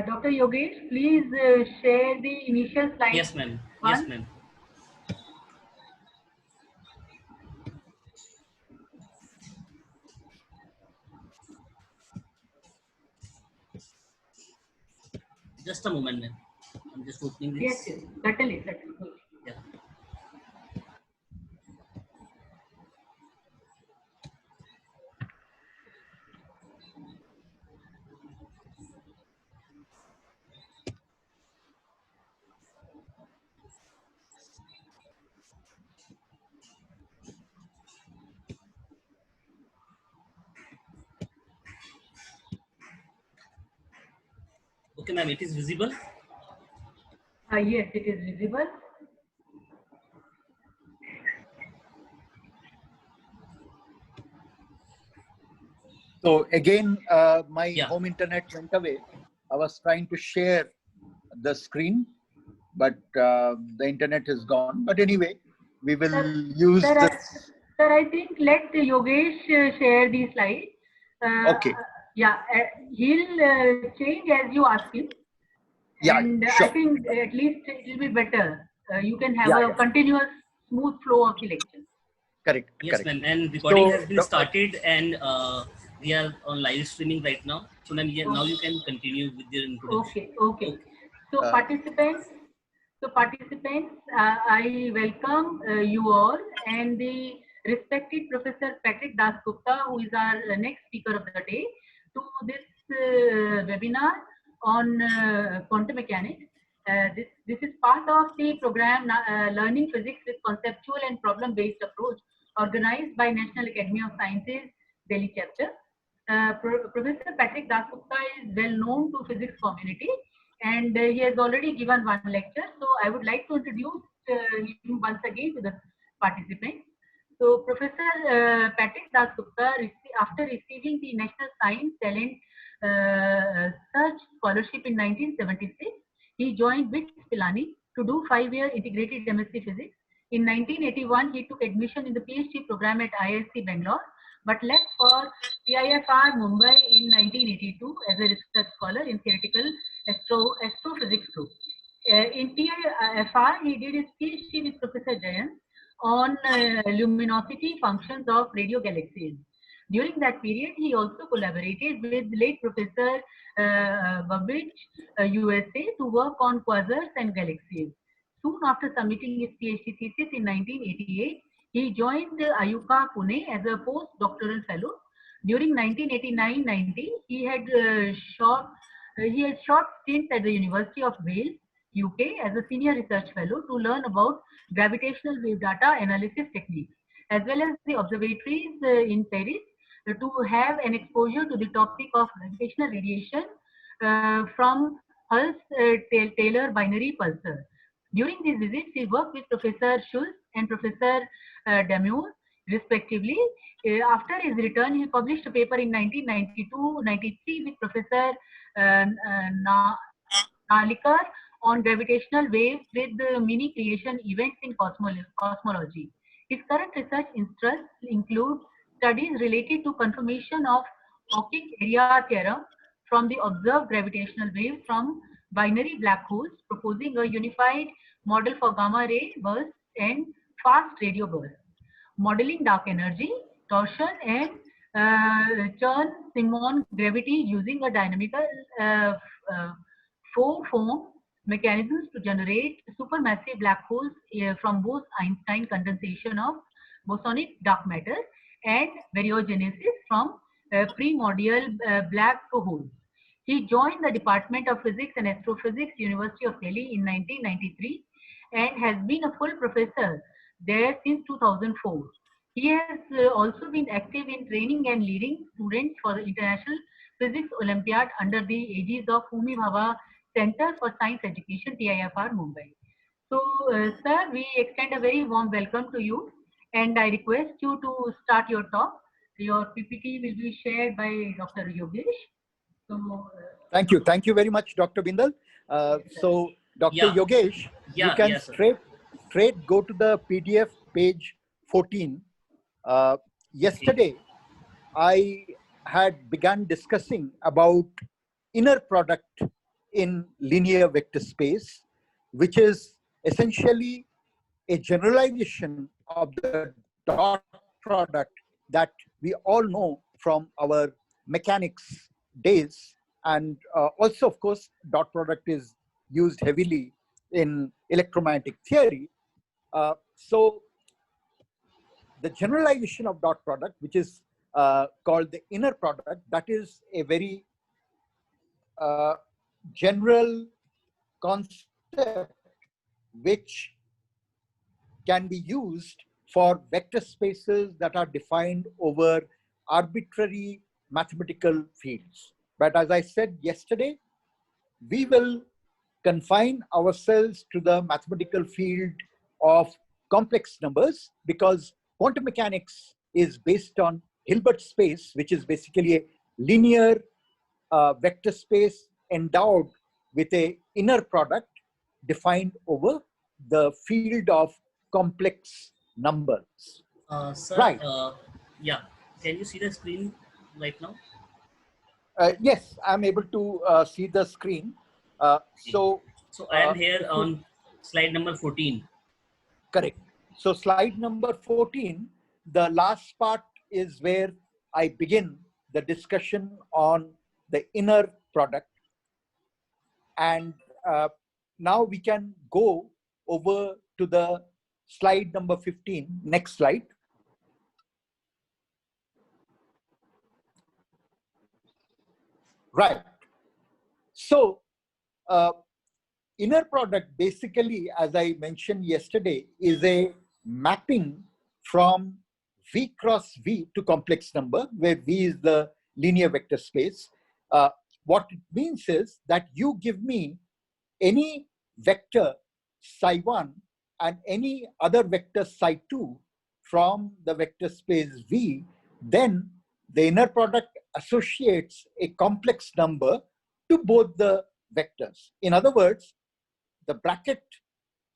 Dr. Yogesh, please share the initial slide. Yes, ma'am. Yes, ma'am. Just a moment, ma'am. I'm just opening this. Yes, yes, certainly, certainly. Yeah. Okay, ma'am. It is visible. Yes, it is visible. So again, my home internet went away. I was trying to share the screen, but the internet is gone. But anyway, we will use this. Sir, I think let Yogesh share the slide. Okay. Yeah, he'll change as you ask him. Yeah, and sure. I think at least it will be better. You can have a continuous, smooth flow of the lecture. Correct. Yes, correct. ma'am. And recording has been started, and we are on live streaming right now. So, ma'am, now you can continue with your introduction. Okay. So, participants, I welcome you all and the respected Professor Patrick Das Gupta, who is our next speaker of the day, to this webinar on quantum mechanics. This is part of the program Learning Physics with Conceptual and Problem-Based Approach, organized by National Academy of Sciences, Delhi chapter. Professor Patrick Das Gupta is well known to physics community, and he has already given one lecture. So I would like to introduce him once again to the participants. So Professor Patrick Das Gupta, after receiving the National Science Talent Search Scholarship in 1976, he joined BITS Pilani to do 5-year integrated MSc Physics. In 1981, he took admission in the PhD program at IISc Bangalore, but left for TIFR Mumbai in 1982 as a research scholar in theoretical astrophysics group. In TIFR, he did his PhD with Professor Jayan on luminosity functions of radio galaxies. During that period, he also collaborated with late Professor Babbage, USA, to work on quasars and galaxies. Soon after submitting his PhD thesis in 1988, he joined Ayuka Pune as a postdoctoral fellow. During 1989-90, he had short stints at the University of Wales, UK, as a senior research fellow to learn about gravitational wave data analysis techniques, as well as the observatories in Paris to have an exposure to the topic of gravitational radiation from Hull's Taylor binary pulsar. During these visits, he worked with Professor Schulz and Professor Damure, respectively. After his return, he published a paper in 1992-93 with Professor Nalikar on gravitational waves with mini creation events in cosmology. His current research interests include studies related to confirmation of Hawking area theorem from the observed gravitational waves from binary black holes, proposing a unified model for gamma ray bursts and fast radio bursts, modeling dark energy, torsion, and Chern-Simons gravity using a dynamical four-form mechanisms to generate supermassive black holes from Bose-Einstein condensation of bosonic dark matter and baryogenesis from primordial black holes. He joined the Department of Physics and Astrophysics, University of Delhi in 1993 and has been a full professor there since 2004. He has also been active in training and leading students for the International Physics Olympiad under the aegis of Homi Bhabha Center for Science Education, TIFR, Mumbai. So, sir, we extend a very warm welcome to you, and I request you to start your talk. Your PPT will be shared by Dr. Yogesh. So, thank you very much, Dr. Bindal. So, Dr. Yogesh, you can straight go to the PDF page 14. Yesterday, I had begun discussing about inner product in linear vector space, which is essentially a generalization of the dot product that we all know from our mechanics days. And also, of course, dot product is used heavily in electromagnetic theory. So the generalization of dot product, which is called the inner product, that is a very general concept which can be used for vector spaces that are defined over arbitrary mathematical fields. But as I said yesterday, we will confine ourselves to the mathematical field of complex numbers, because quantum mechanics is based on Hilbert space, which is basically a linear vector space endowed with an inner product defined over the field of complex numbers. Sir, right. Yeah, can you see the screen right now? Yes, I'm able to see the screen. So I am here on slide number 14. Correct. So slide number 14, the last part is where I begin the discussion on the inner product. And now we can go over to the slide number 15. Next slide. Right. So inner product basically, as I mentioned yesterday, is a mapping from V cross V to complex number, where V is the linear vector space. What it means is that you give me any vector psi1 and any other vector psi2 from the vector space V, then the inner product associates a complex number to both the vectors. In other words, the bracket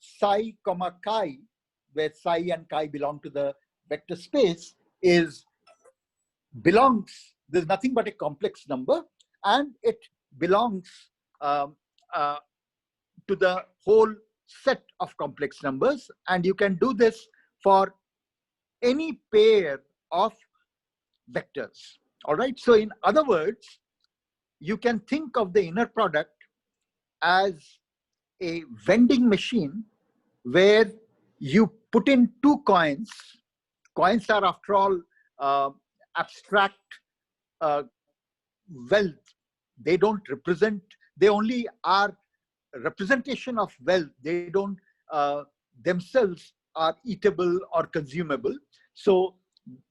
psi comma chi, where psi and chi belong to the vector space, there's nothing but a complex number, and it belongs to the whole set of complex numbers. And you can do this for any pair of vectors. All right. So in other words, you can think of the inner product as a vending machine where you put in two coins. Coins are, after all, abstract wealth. They don't represent, they only are representation of wealth. They don't themselves are eatable or consumable. So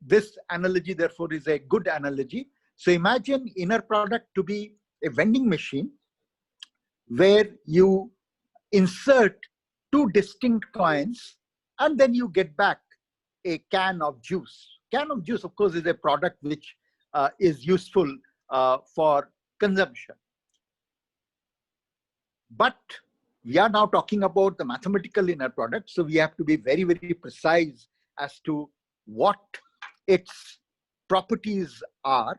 this analogy, therefore, is a good analogy. So imagine inner product to be a vending machine where you insert two distinct coins and then you get back a can of juice. Can of juice, of course, is a product which is useful for consumption. But we are now talking about the mathematical inner product, so we have to be very, very precise as to what its properties are.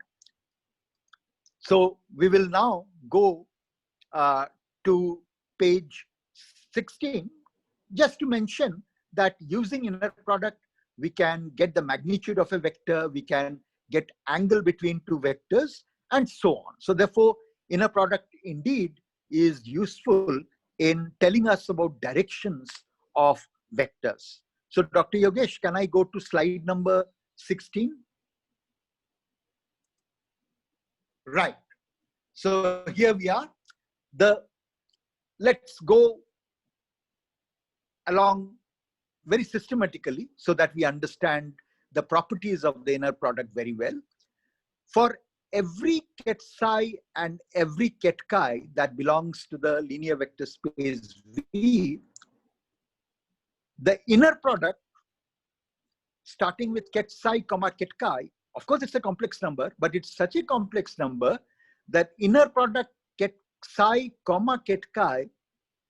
So we will now go to page 16, just to mention that using inner product, we can get the magnitude of a vector, we can get angle between two vectors, and so on. So therefore, inner product indeed is useful in telling us about directions of vectors. So Dr. Yogesh, can I go to slide number 16? Right. So here we are. Let's go along very systematically so that we understand the properties of the inner product very well. For every ket psi and every ket chi that belongs to the linear vector space V, the inner product, starting with ket psi comma ket chi, of course it's a complex number, but it's such a complex number that inner product ket psi comma ket chi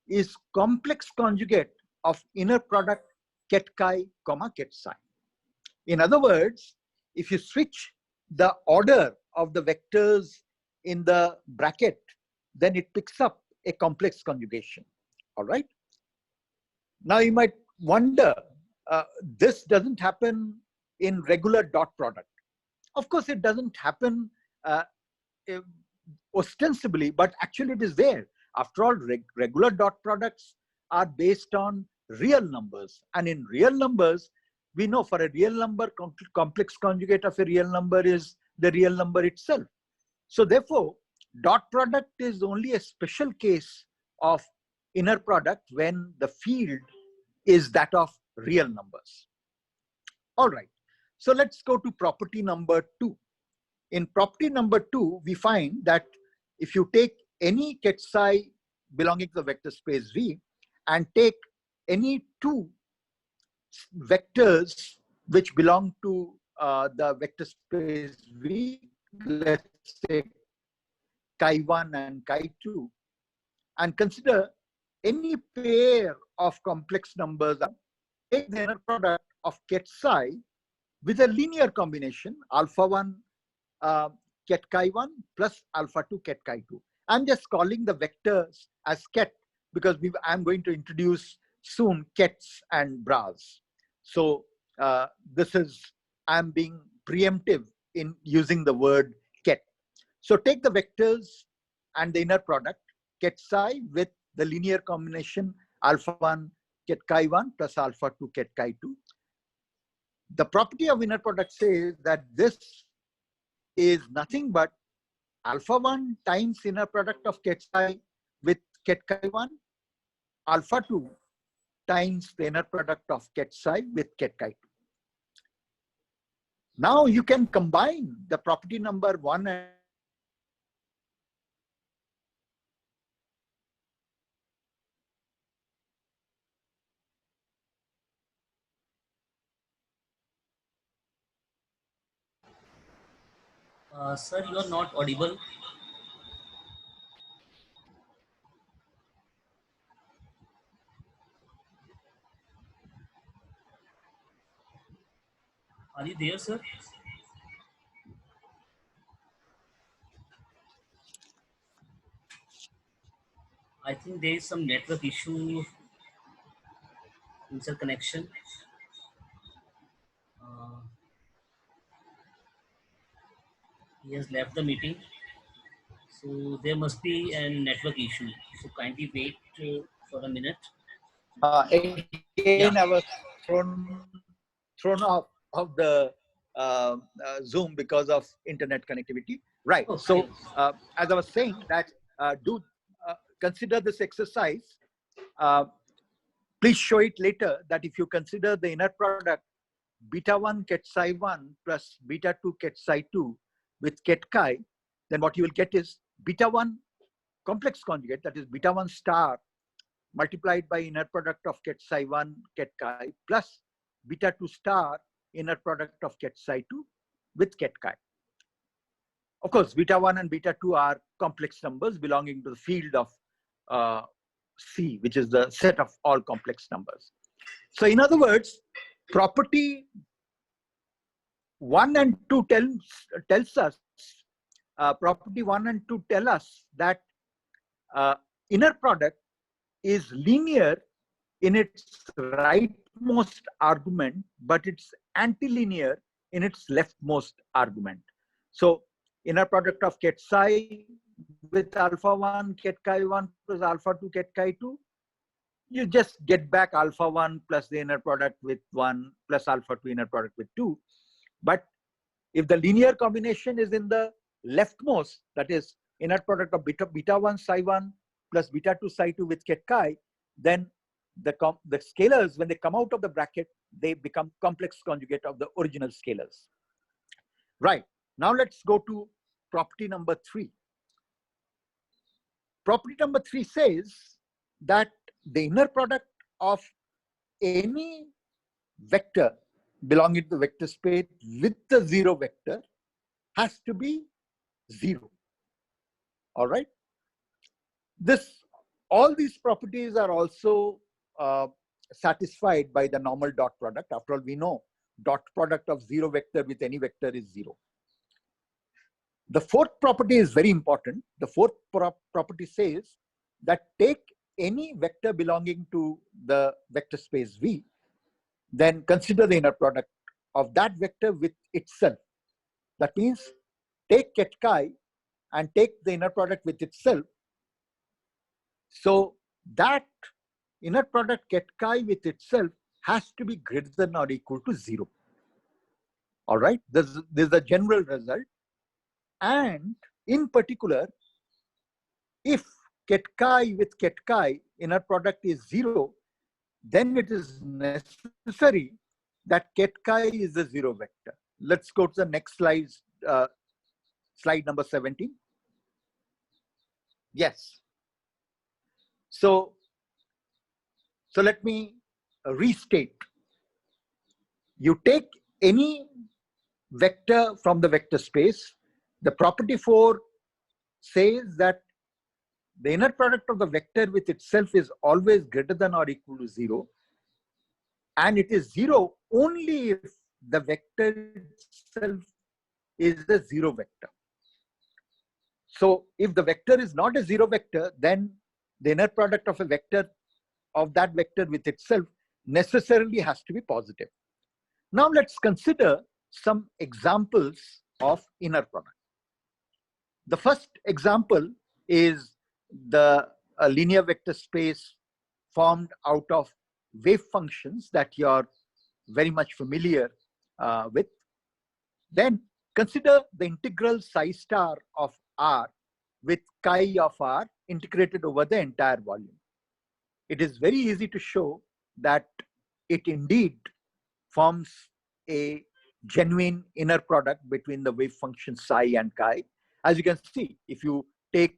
is complex conjugate of inner product ket chi comma ket psi. In other words, if you switch the order of the vectors in the bracket, then it picks up a complex conjugation. All right. Now you might wonder, this doesn't happen in regular dot product. Of course, it doesn't happen ostensibly, but actually it is there. After all, regular dot products are based on real numbers. And in real numbers, we know for a real number, complex conjugate of a real number is the real number itself. So therefore, dot product is only a special case of inner product when the field is that of real numbers. All right. So let's go to property number 2. In property number 2, we find that if you take any ket psi belonging to the vector space V and take any two vectors which belong to the vector space V, let's say chi1 and chi2, and consider any pair of complex numbers, take the inner product of ket psi with a linear combination alpha 1 ket chi1 plus alpha 2 ket chi2. I'm just calling the vectors as ket because I'm going to introduce soon kets and bras. So I'm being preemptive in using the word ket. So take the vectors and the inner product ket psi with the linear combination alpha 1 ket chi1 plus alpha 2 ket chi2. The property of inner product says that this is nothing but alpha 1 times inner product of ket psi with ket chi1, alpha 2 times the inner product of ket psi with ket chi2. Now you can combine the property number 1 and Sir, you are not audible. Are you there, sir? I think there is some network issue, interconnection. He has left the meeting. So there must be a network issue. So kindly wait for a minute. Again, I was thrown off of the Zoom because of internet connectivity. Right. Okay. So as I was saying, that consider this exercise. Please show it later that if you consider the inner product beta 1 ket psi 1 plus beta 2 ket psi 2 with ket chi, then what you will get is beta 1 complex conjugate, that is beta 1 star multiplied by inner product of ket psi 1 ket chi plus beta 2 star inner product of ket psi 2 with ket chi. Of course, beta 1 and beta 2 are complex numbers belonging to the field of C, which is the set of all complex numbers. So in other words, property 1 and 2 tells us, property 1 and 2 tell us that inner product is linear in its rightmost argument, but it's antilinear in its leftmost argument. So inner product of ket psi with alpha 1 ket chi 1 plus alpha 2 ket chi 2, you just get back alpha 1 plus the inner product with 1 plus alpha 2 inner product with 2. But if the linear combination is in the leftmost, that is inner product of beta 1 psi 1 plus beta 2 psi 2 with ket chi, then the scalars, when they come out of the bracket, they become complex conjugate of the original scalars. Right. Now let's go to property number 3. Property number 3 says that the inner product of any vector belonging to the vector space with the zero vector has to be 0. All right. All these properties are also satisfied by the normal dot product. After all, we know dot product of zero vector with any vector is 0. The fourth property is very important. The fourth property says that take any vector belonging to the vector space V, then consider the inner product of that vector with itself. That means take ket chi and take the inner product with itself. So that inner product ket chi with itself has to be greater than or equal to 0. All right, this is the general result. And in particular, if ket chi with ket chi inner product is 0, then it is necessary that ket chi is a 0 vector. Let's go to the next slide, slide number 17. Yes. So let me restate. You take any vector from the vector space. The property 4 says that the inner product of the vector with itself is always greater than or equal to 0. And it is 0 only if the vector itself is a 0 vector. So if the vector is not a 0 vector, then the inner product of a vector of that vector with itself necessarily has to be positive. Now let's consider some examples of inner product. The first example is the linear vector space formed out of wave functions that you're very much familiar with. Then consider the integral psi star of R with chi of R integrated over the entire volume. It is very easy to show that it indeed forms a genuine inner product between the wave function psi and chi. As you can see, if you take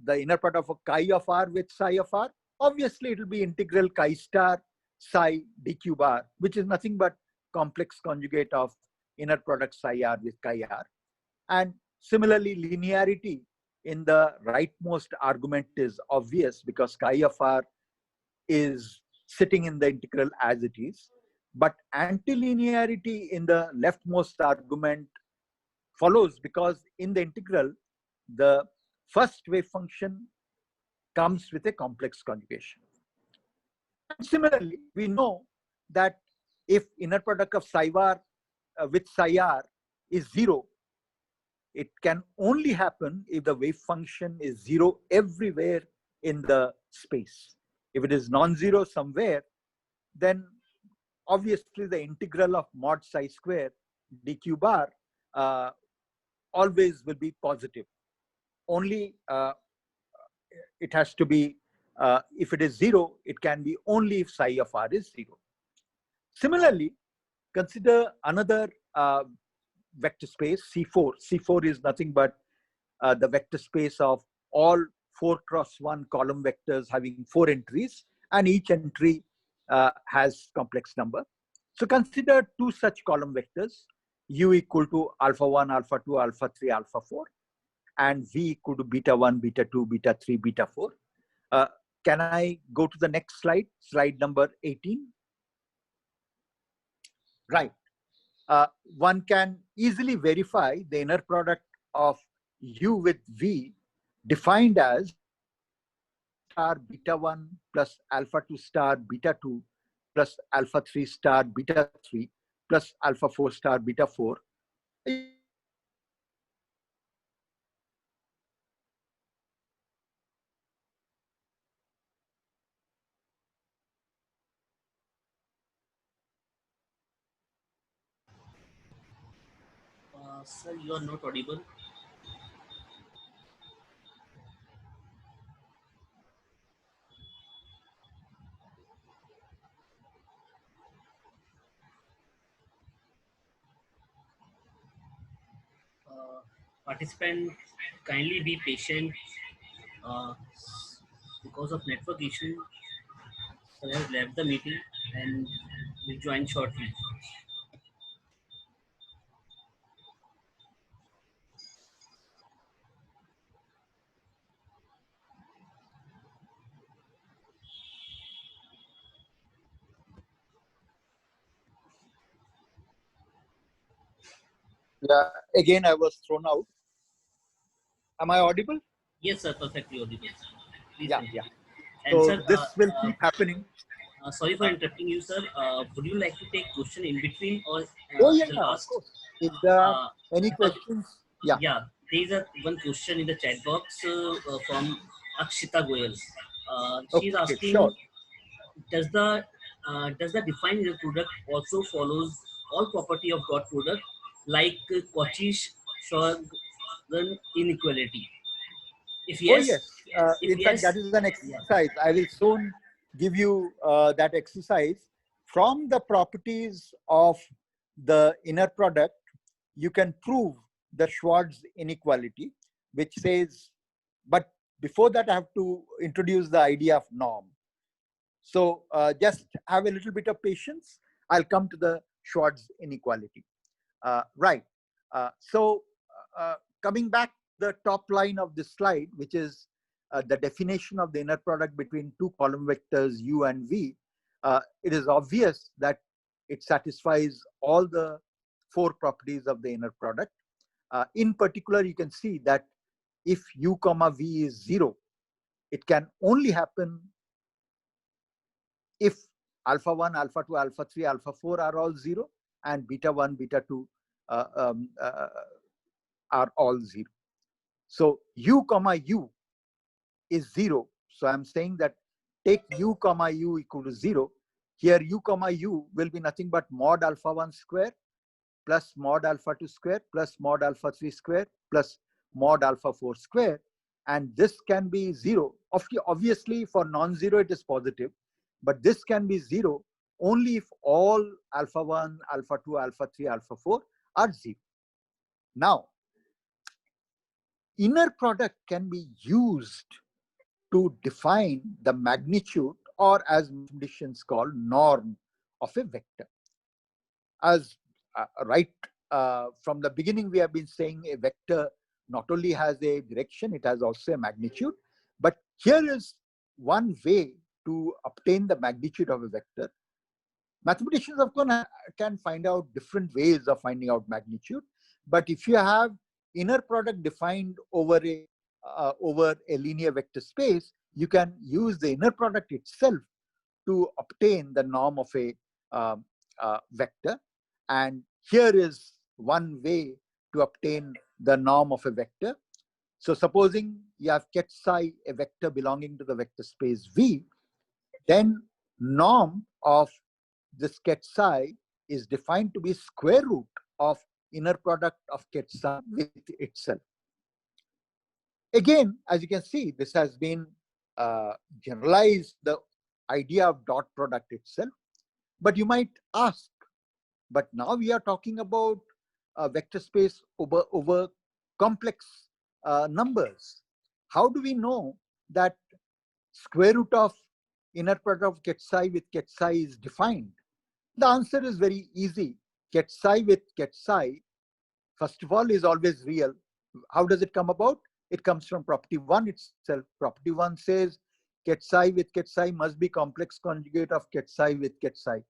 the inner product of chi of R with psi of R, obviously it will be integral chi star psi dq bar, which is nothing but complex conjugate of inner product psi R with chi R. And similarly, linearity in the rightmost argument is obvious because chi of R is sitting in the integral as it is. But antilinearity in the leftmost argument follows because in the integral, the first wave function comes with a complex conjugation. And similarly, we know that if inner product of psi R with psi R is 0, it can only happen if the wave function is 0 everywhere in the space. If it is non-zero somewhere, then obviously the integral of mod psi square dq bar always will be positive. Only it has to be, if it is 0, it can be only if psi of R is 0. Similarly, consider another vector space, C4. C4 is nothing but the vector space of all 4x1 column vectors having 4 entries, and each entry has complex number. So consider 2 such column vectors, U equal to alpha 1, alpha 2, alpha 3, alpha 4, and V equal to beta 1, beta 2, beta 3, beta 4. Can I go to the next slide, slide number 18? Right. One can easily verify the inner product of U with V defined as star beta 1 plus alpha 2 star beta 2 plus alpha 3 star beta 3 plus alpha 4 star beta 4. Sir, you are not audible. Participant, kindly be patient. Because of network issue, sir has left the meeting and will join shortly. Yeah, again, I was thrown out. Am I audible? Yes, sir, perfectly audible. please Yeah, continue. yeah. And So sir, this will keep happening. sorry for interrupting you, sir. Would you like to take question in between or Oh yeah, the yeah, of last? course. If there are any Because questions, yeah. yeah, there is a one question in the chat box from Akshita Goyal. She's Okay, sure. asking, does the defined inner product also follows all property of dot product like Cauchy-Schwarz inequality? If Oh yes, yes. if In fact, yes, that is an yeah. exercise. I will soon give you that exercise. From the properties of the inner product, you can prove the Schwarz inequality, which says, but before that, I have to introduce the idea of norm. So just have a little bit of patience. I'll come to the Schwarz inequality. Right. So coming back the top line of this slide, which is the definition of the inner product between two column vectors u and v, it is obvious that it satisfies all the four properties of the inner product. In particular, you can see that if u comma v is 0, it can only happen if alpha 1, alpha 2, alpha 3, alpha 4 are all 0, and beta 1, beta 2 are all 0. So u comma u is 0. So I'm saying that take u comma u equal to 0. Here u comma u will be nothing but mod alpha 1 square plus mod alpha 2 square plus mod alpha 3 square plus mod alpha 4 square. And this can be 0. Obviously, for non-zero, it is positive. But this can be 0 only if all alpha 1, alpha 2, alpha 3, alpha 4 are 0. Now, inner product can be used to define the magnitude, or as mathematicians call, norm of a vector. As from the beginning, we have been saying a vector not only has a direction, it has also a magnitude. But here is one way to obtain the magnitude of a vector. Mathematicians, of course, can find out different ways of finding out magnitude. But if you have inner product defined over a linear vector space, you can use the inner product itself to obtain the norm of a vector. And here is one way to obtain the norm of a vector. So supposing you have ket psi, a vector belonging to the vector space V, then norm of this ket psi is defined to be square root of inner product of ket psi with itself. Again, as you can see, this has been generalized, the idea of dot product itself. But you might ask, but now we are talking about a vector space over complex numbers. How do we know that square root of inner product of ket psi with ket psi is defined? The answer is very easy. Ket psi with ket psi, first of all, is always real. How does it come about? It comes from property 1 itself. Property 1 says ket psi with ket psi must be complex conjugate of ket psi with ket psi.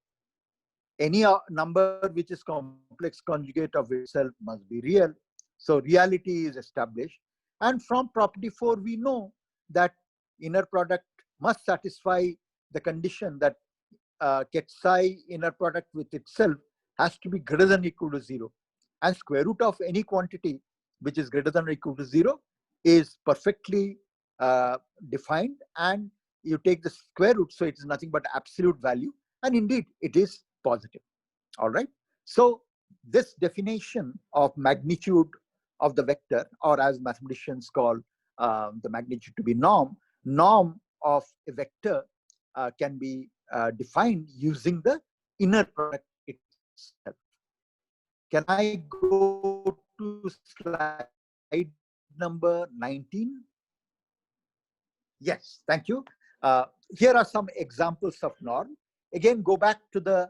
Any number which is complex conjugate of itself must be real. So reality is established. And from property 4, we know that inner product must satisfy the condition that ket psi inner product with itself has to be greater than or equal to 0. And square root of any quantity which is greater than or equal to 0 is perfectly defined, and you take the square root, so it is nothing but absolute value, and indeed it is positive. All right. So this definition of magnitude of the vector, or as mathematicians call the magnitude to be norm of a vector can be defined using the inner product itself. Can I go to slide number 19? Yes, thank you. Here are some examples of norm. Again, go back to the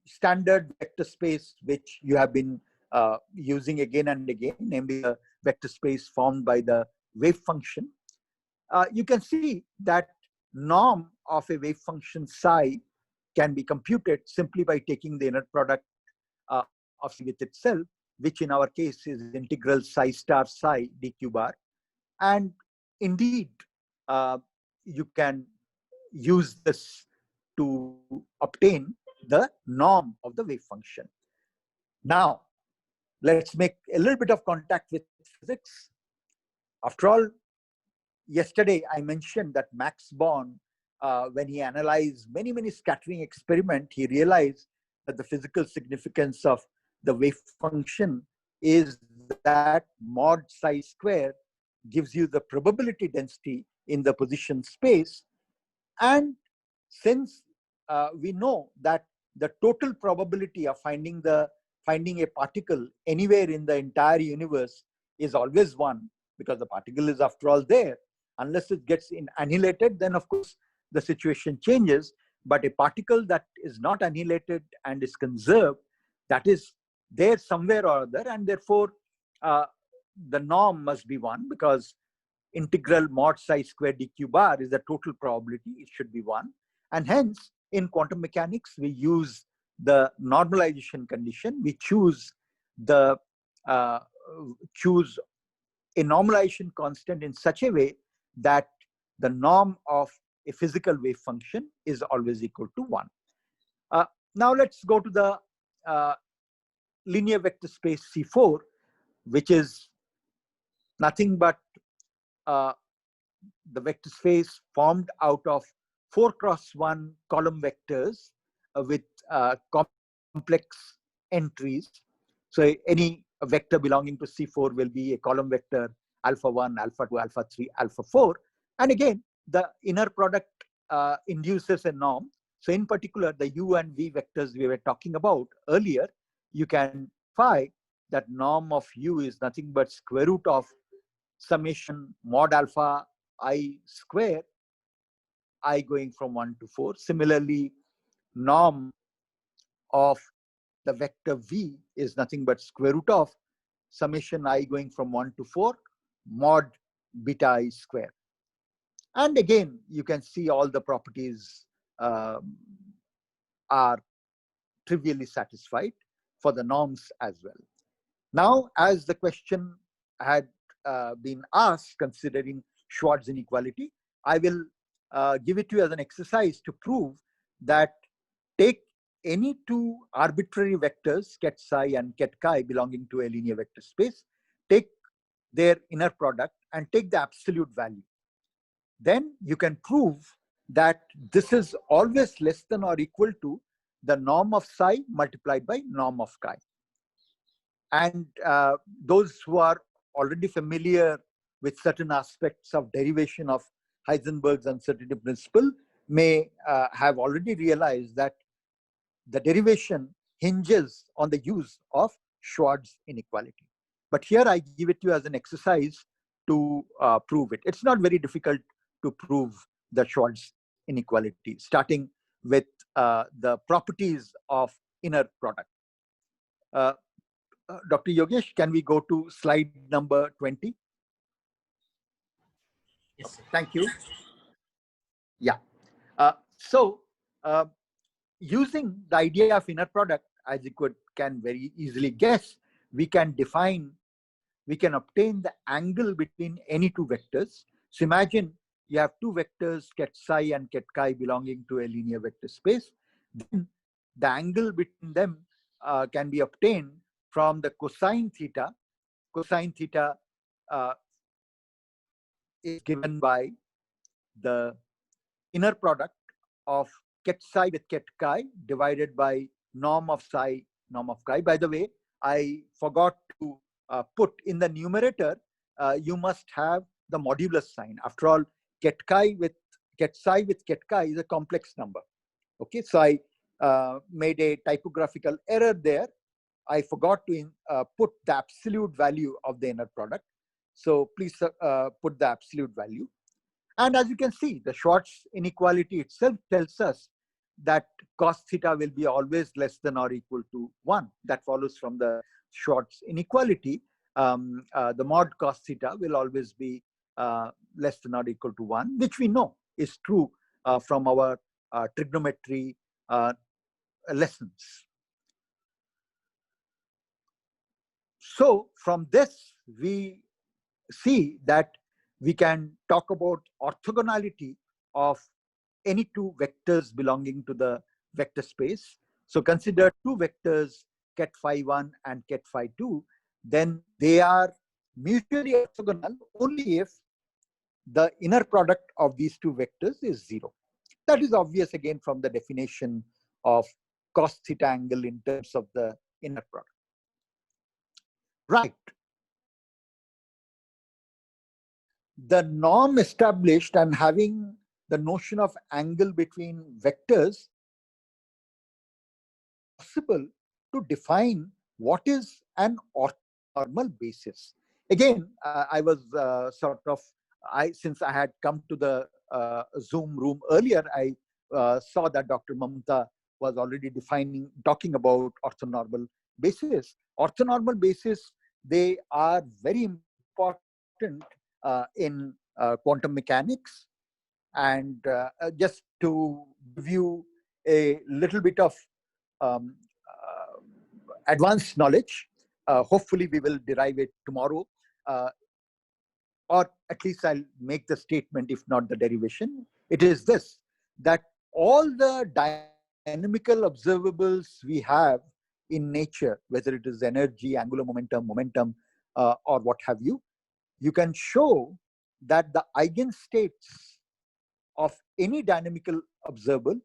standard vector space which you have been using again and again, namely the vector space formed by the wave function. You can see that norm of a wave function psi can be computed simply by taking the inner product of psi with itself, which in our case is integral psi star psi dq bar. And indeed, you can use this to obtain the norm of the wave function. Now, let's make a little bit of contact with physics. After all, yesterday I mentioned that Max Born, when he analyzed many scattering experiments, he realized that the physical significance of the wave function is that mod psi square gives you the probability density in the position space. And since we know that the total probability of finding a particle anywhere in the entire universe is always 1, because the particle is after all there, unless it gets annihilated, then of course the situation changes. But a particle that is not annihilated and is conserved, that is there somewhere or other, and therefore the norm must be 1, because integral mod psi square dq bar is the total probability, it should be 1. And hence, in quantum mechanics, we use the normalization condition. We choose a normalization constant in such a way that the norm of a physical wave function is always equal to 1. Now let's go to the linear vector space C4, which is nothing but the vector space formed out of 4x1 column vectors with complex entries. So any vector belonging to C4 will be a column vector alpha 1, alpha 2, alpha 3, alpha 4. And again, the inner product induces a norm. So in particular, the U and V vectors we were talking about earlier, you can find that norm of U is nothing but square root of summation mod alpha I square, I going from 1 to 4. Similarly, norm of the vector V is nothing but square root of summation I going from 1 to 4 mod beta I square. And again, you can see all the properties are trivially satisfied for the norms as well. Now, as the question had been asked considering Schwarz inequality, I will give it to you as an exercise to prove that take any two arbitrary vectors, ket psi and ket chi, belonging to a linear vector space, take their inner product and take the absolute value. Then you can prove that this is always less than or equal to the norm of psi multiplied by norm of chi. And those who are already familiar with certain aspects of derivation of Heisenberg's uncertainty principle may have already realized that the derivation hinges on the use of Schwarz inequality. But here I give it to you as an exercise to prove it. It's not very difficult to prove the Schwarz inequality, starting with the properties of inner product. Dr. Yogesh, can we go to slide number 20? Yes, sir. Thank you. Yeah. Using the idea of inner product, as you can very easily guess, we can obtain the angle between any two vectors. So imagine you have two vectors, ket psi and ket chi, belonging to a linear vector space. Then the angle between them can be obtained from the cosine theta. Cosine theta is given by the inner product of ket psi with ket chi divided by norm of psi, norm of chi. By the way, I forgot to put in the numerator, you must have the modulus sign. After all, ket psi with ket chi is a complex number. Okay, so I made a typographical error there. I forgot to put the absolute value of the inner product. So please put the absolute value. And as you can see, the Schwarz inequality itself tells us that cos theta will be always less than or equal to 1. That follows from the Schwarz inequality. The mod cos theta will always be less than or equal to 1, which we know is true from our trigonometry lessons. So from this, we see that we can talk about orthogonality of any two vectors belonging to the vector space. So consider two vectors ket phi1 and ket phi2, then they are mutually orthogonal only if the inner product of these two vectors is 0. That is obvious again from the definition of cos theta angle in terms of the inner product. Right. The norm established and having the notion of angle between vectors, possible to define what is an orthonormal basis. Again, I was since I had come to the Zoom room earlier, I saw that Dr. Mamta was already talking about orthonormal basis. Orthonormal basis, they are very important in quantum mechanics. And just to give you a little bit of advanced knowledge, hopefully we will derive it tomorrow, or at least I'll make the statement, if not the derivation. It is this, that all the dynamical observables we have in nature, whether it is energy, angular momentum, or what have you, you can show that the eigenstates of any dynamical observable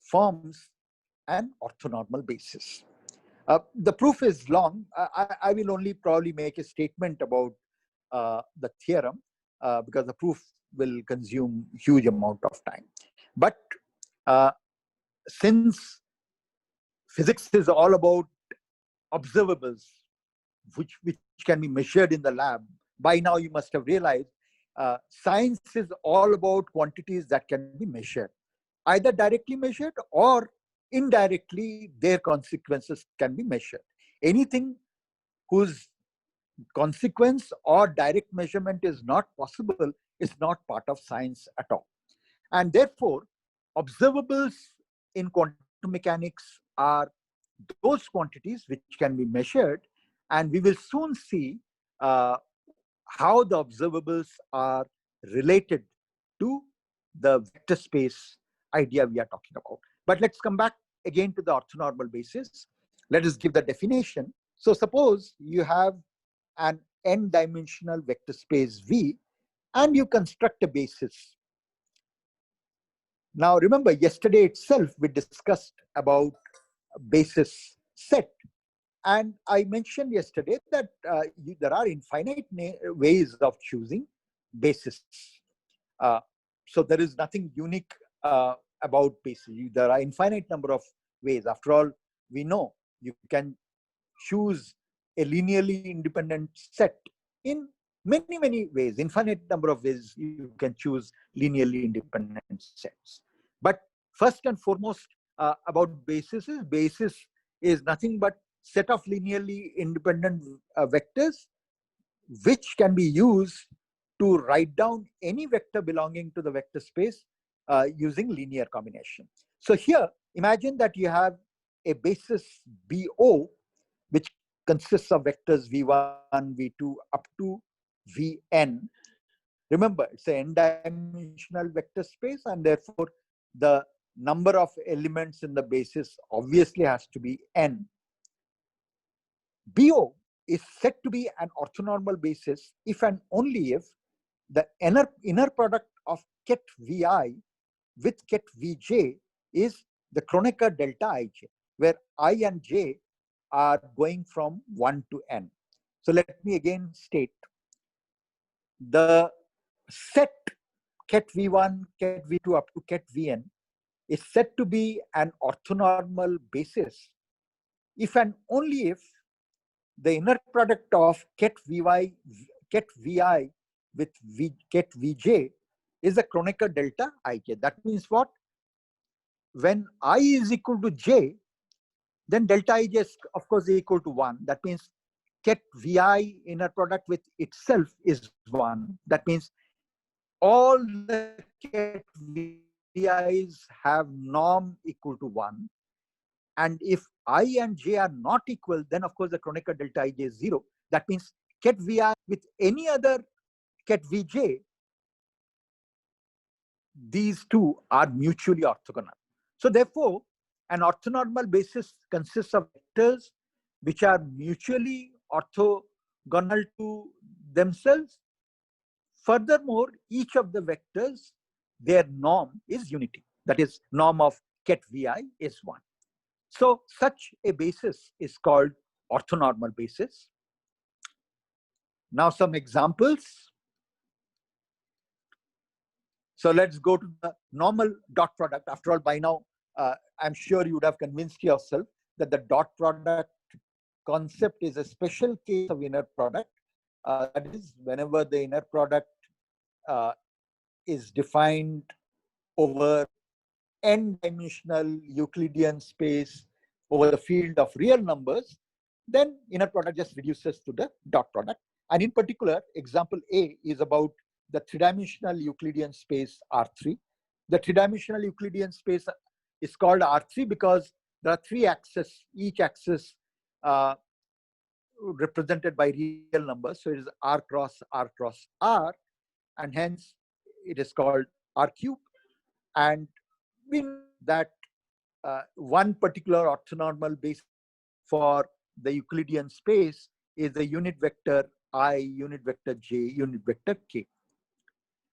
forms an orthonormal basis. The proof is long. I will only probably make a statement about the theorem because the proof will consume huge amount of time. But since physics is all about observables which can be measured in the lab, by now you must have realized science is all about quantities that can be measured, either directly measured or indirectly their consequences can be measured. Anything whose consequence or direct measurement is not possible is not part of science at all. And therefore, observables in quantum mechanics are those quantities which can be measured, and we will soon see how the observables are related to the vector space idea we are talking about. But let's come back again to the orthonormal basis. Let us give the definition. So suppose you have an n-dimensional vector space V and you construct a basis. Now remember, yesterday itself we discussed about basis set, and I mentioned yesterday that there are infinite ways of choosing basis. So there is nothing unique about basis. There are infinite number of ways. After all, we know you can choose a linearly independent set in many ways. Infinite number of ways you can choose linearly independent sets. But first and foremost about basis is nothing but set of linearly independent vectors which can be used to write down any vector belonging to the vector space using linear combination. So here, imagine that you have a basis BO which consists of vectors v1, v2 up to vn. Remember, it's an n-dimensional vector space, and therefore the number of elements in the basis obviously has to be n. BO is said to be an orthonormal basis if and only if the inner product of ket vi with ket vj is the Kronecker delta ij, where I and j are going from 1 to n. So let me again state, the set ket v1, ket v2 up to ket vn is said to be an orthonormal basis if and only if the inner product of ket vi with ket vj is a Kronecker delta ij. That means what? When I is equal to j, then delta ij is of course equal to 1. That means ket vi inner product with itself is 1. That means all the ket vi's have norm equal to 1. And if I and j are not equal, then of course the Kronecker delta ij is 0. That means ket vi with any other ket Vj, these two are mutually orthogonal. So therefore, an orthonormal basis consists of vectors which are mutually orthogonal to themselves. Furthermore, each of the vectors, their norm is unity. That is, norm of ket Vi is 1. So such a basis is called orthonormal basis. Now some examples. So let's go to the normal dot product. After all, by now, I'm sure you would have convinced yourself that the dot product concept is a special case of inner product. That is, whenever the inner product is defined over n-dimensional Euclidean space over the field of real numbers, then inner product just reduces to the dot product. And in particular, example A is about the three-dimensional Euclidean space R3. The three-dimensional Euclidean space is called R3 because there are 3 axes, each axis represented by real numbers. So it is R cross R, and hence it is called R cube. And we know that one particular orthonormal basis for the Euclidean space is the unit vector I, unit vector j, unit vector k.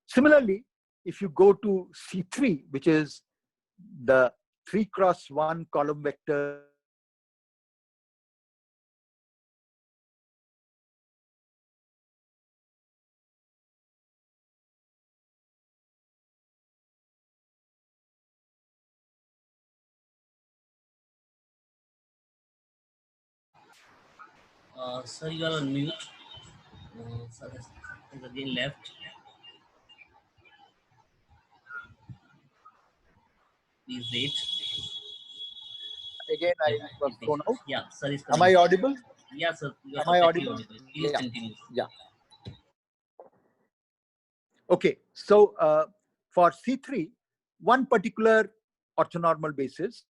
Similarly, if you go to C3, which is the 3 cross 1 column vector Sir, you are on mute. Sir is again left. Please wait. Again, I was thrown out. Yeah, sir is coming. Am I audible? Yeah, sir. You are Am I audible? Please continue. Yeah. Okay. So for C3, one particular orthonormal basis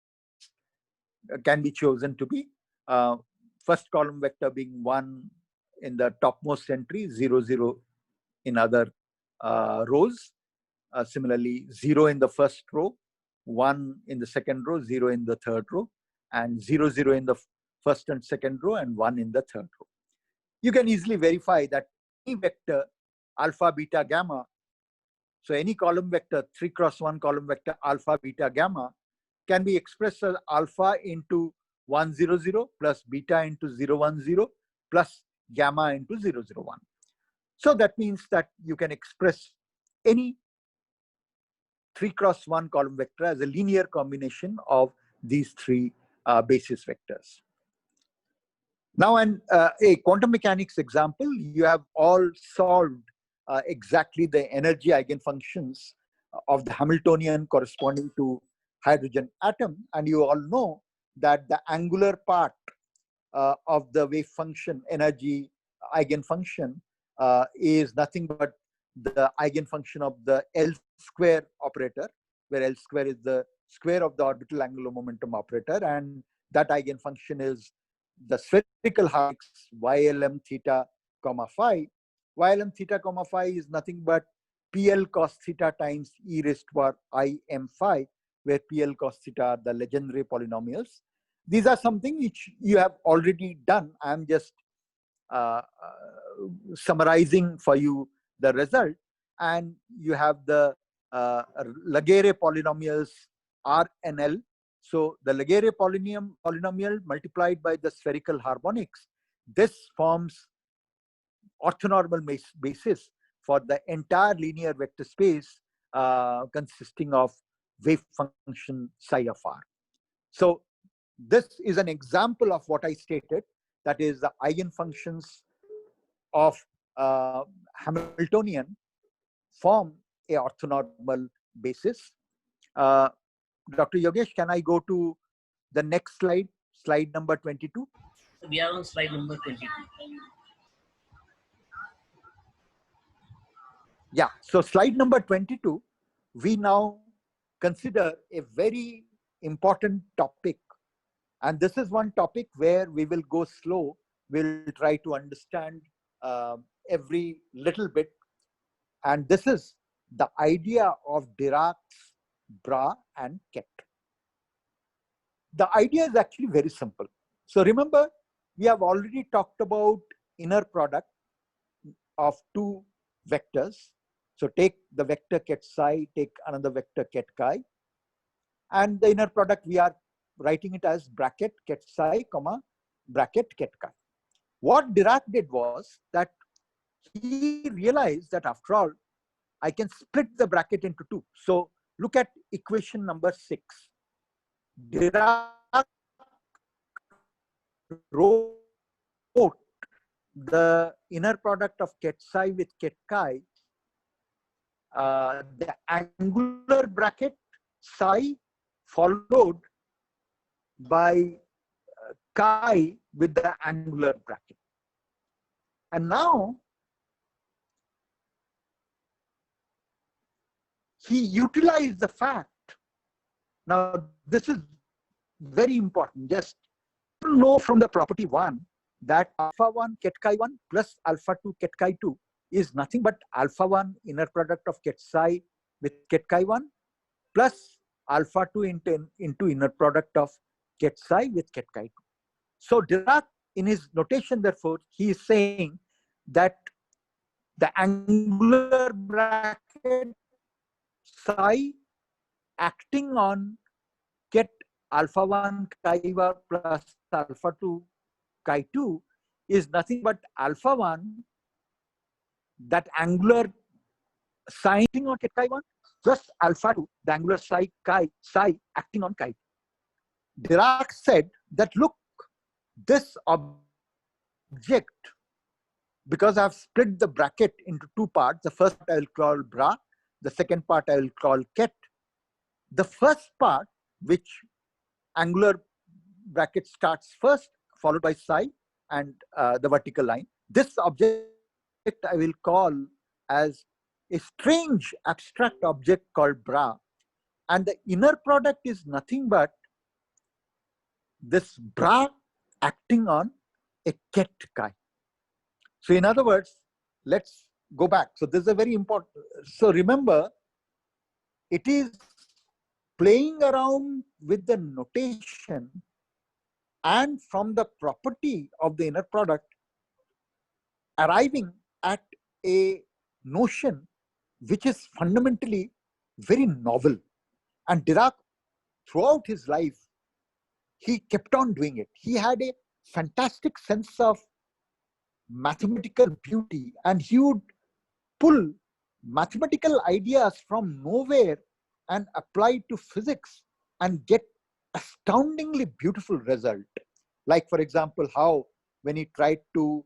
can be chosen to be first column vector being 1 in the topmost entry, 0, 0 in other rows. Similarly, 0 in the first row, 1 in the second row, 0 in the third row, and 0, 0 in the first and second row, and 1 in the third row. You can easily verify that any vector alpha, beta, gamma, so any column vector, 3 cross 1 column vector alpha, beta, gamma, can be expressed as alpha into 1, 0, 0 plus beta into 0, 1, 0 plus gamma into 0, 0, 1. So that means that you can express any 3 cross 1 column vector as a linear combination of these 3 basis vectors. Now, a quantum mechanics example, you have all solved exactly the energy eigenfunctions of the Hamiltonian corresponding to hydrogen atom, and you all know that the angular part of the wave function energy eigenfunction is nothing but the eigenfunction of the L square operator, where L square is the square of the orbital angular momentum operator, and that eigenfunction is the spherical harmonics ylm theta comma phi. Ylm theta comma phi is nothing but PL cos theta times e raised to power I m phi, where PL cos theta are the legendary polynomials. These are something which you have already done. I am just summarizing for you the result, and you have the Laguerre polynomials R and L. So the Laguerre polynomial multiplied by the spherical harmonics, this forms orthonormal basis for the entire linear vector space consisting of wave function psi of r. So this is an example of what I stated, that is the eigenfunctions of Hamiltonian form a orthonormal basis. Dr. Yogesh, can I go to the next slide, slide number 22? We are on slide number 22. Yeah, so slide number 22, we now consider a very important topic. And this is one topic where we will go slow. We'll try to understand every little bit. And this is the idea of Dirac's bra and ket. The idea is actually very simple. So remember, we have already talked about inner product of two vectors. So take the vector ket psi, take another vector ket chi, and the inner product we are writing it as bracket ket psi, comma, bracket ket chi. What Dirac did was that he realized that after all, I can split the bracket into two. So look at equation number 6. Dirac wrote the inner product of ket psi with ket chi, the angular bracket psi followed by chi with the angular bracket. And now he utilized the fact. Now this is very important. Just know from the property 1 that alpha 1 ket chi 1 plus alpha 2 ket chi 2 is nothing but alpha 1 inner product of ket psi with ket chi 1 plus alpha 2 into inner product of ket psi with ket chi 2. So Dirac, in his notation, therefore, he is saying that the angular bracket psi acting on ket alpha 1 chi 1 plus alpha 2 chi 2 is nothing but alpha 1, that angular psi acting on ket chi 1 plus alpha 2, the angular psi acting on chi 2. Dirac said that, look, this object, because I've split the bracket into two parts, the first I will call bra, the second part I will call ket. The first part, which angular bracket starts first, followed by psi and the vertical line. This object I will call as a strange abstract object called bra. And the inner product is nothing but this bra acting on a ket chi. So in other words, let's go back. So this is a very important. So remember, it is playing around with the notation and from the property of the inner product, arriving at a notion which is fundamentally very novel. And Dirac, throughout his life, he kept on doing it. He had a fantastic sense of mathematical beauty, and he would pull mathematical ideas from nowhere and apply to physics and get astoundingly beautiful result. Like, for example, how when he tried to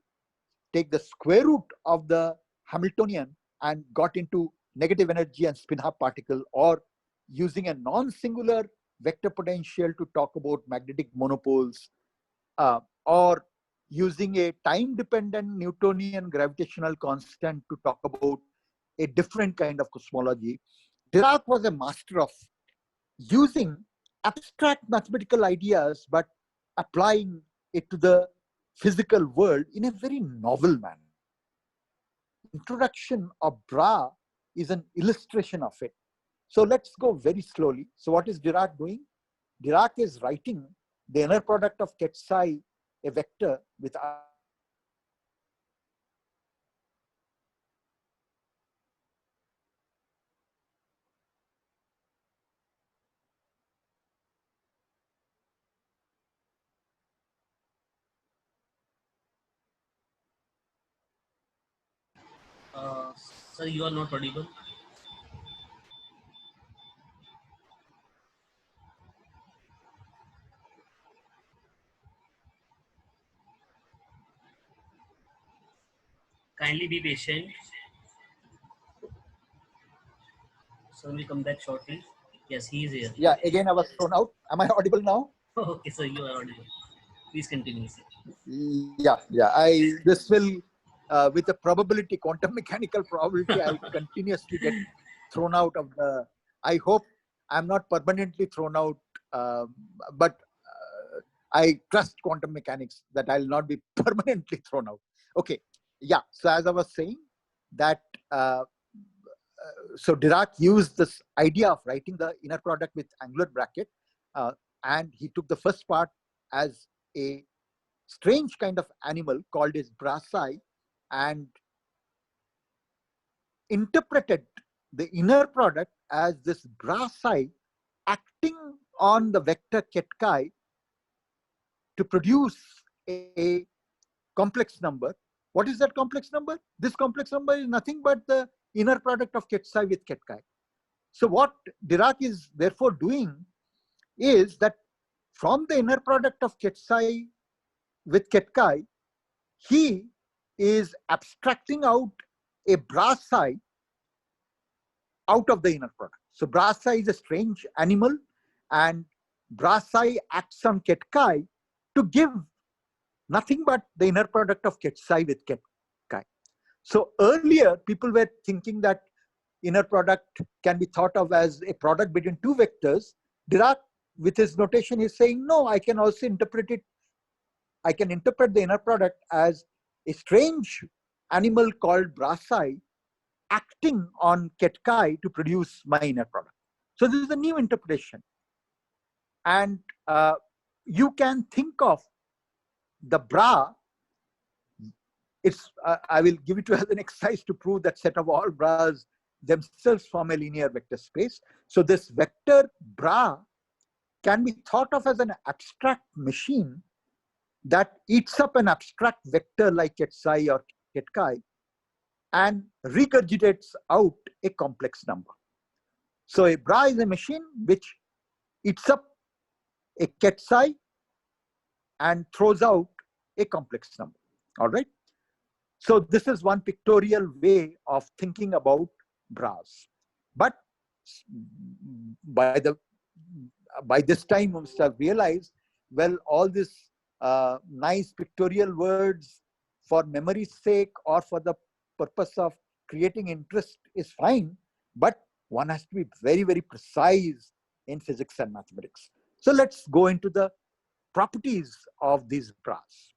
take the square root of the Hamiltonian and got into negative energy and spin-half particle, or using a non-singular vector potential to talk about magnetic monopoles, or using a time-dependent Newtonian gravitational constant to talk about a different kind of cosmology. Dirac was a master of using abstract mathematical ideas but applying it to the physical world in a very novel manner. Introduction of bra is an illustration of it. So let's go very slowly. So what is Dirac doing? Dirac is writing the inner product of ket psi, a vector with Sir, you are not audible. Kindly be patient. Sir will come back shortly. Yes, he is here. Yeah, again I was thrown out. Am I audible now? Okay, sir, you are audible. Please continue, sir. Yeah. This will, with the probability, quantum mechanical probability, I'll continuously get thrown out of the. I hope I'm not permanently thrown out, but I trust quantum mechanics that I'll not be permanently thrown out. Okay. Yeah. So as I was saying, that so Dirac used this idea of writing the inner product with angular bracket, and he took the first part as a strange kind of animal called as brassi, and interpreted the inner product as this brassi acting on the vector ket chi to produce a complex number. What is that complex number? This complex number is nothing but the inner product of ket psi with ket chi. So what Dirac is therefore doing is that from the inner product of ket psi with ket chi, he is abstracting out a brassi out of the inner product. So brassi is a strange animal, and brassi acts on ket chi to give nothing but the inner product of ket psi with ket chi. So earlier people were thinking that inner product can be thought of as a product between two vectors. Dirac, with his notation, is saying, no, I can also interpret it. I can interpret the inner product as a strange animal called brassi acting on ket chi to produce my inner product. So this is a new interpretation. And you can think of the bra, it's, I will give it to you as an exercise to prove that set of all bras themselves form a linear vector space. So this vector bra can be thought of as an abstract machine that eats up an abstract vector like ket psi or ket chi and regurgitates out a complex number. So a bra is a machine which eats up a ket psi and throws out a complex number. All right. So this is one pictorial way of thinking about bras. But by this time, we must have realized, well, all these nice pictorial words for memory's sake or for the purpose of creating interest is fine, but one has to be very, very precise in physics and mathematics. So let's go into the properties of these bras.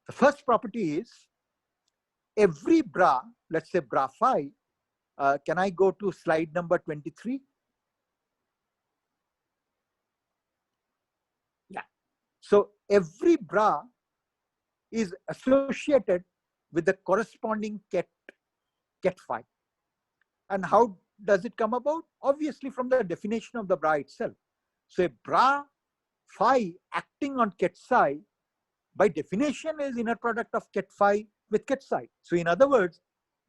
The first property is every bra, let's say bra phi, can I go to slide number 23? Yeah. So every bra is associated with the corresponding ket phi. And how does it come about? Obviously from the definition of the bra itself. So a bra phi acting on ket psi by definition is inner product of ket phi with ket psi. So in other words,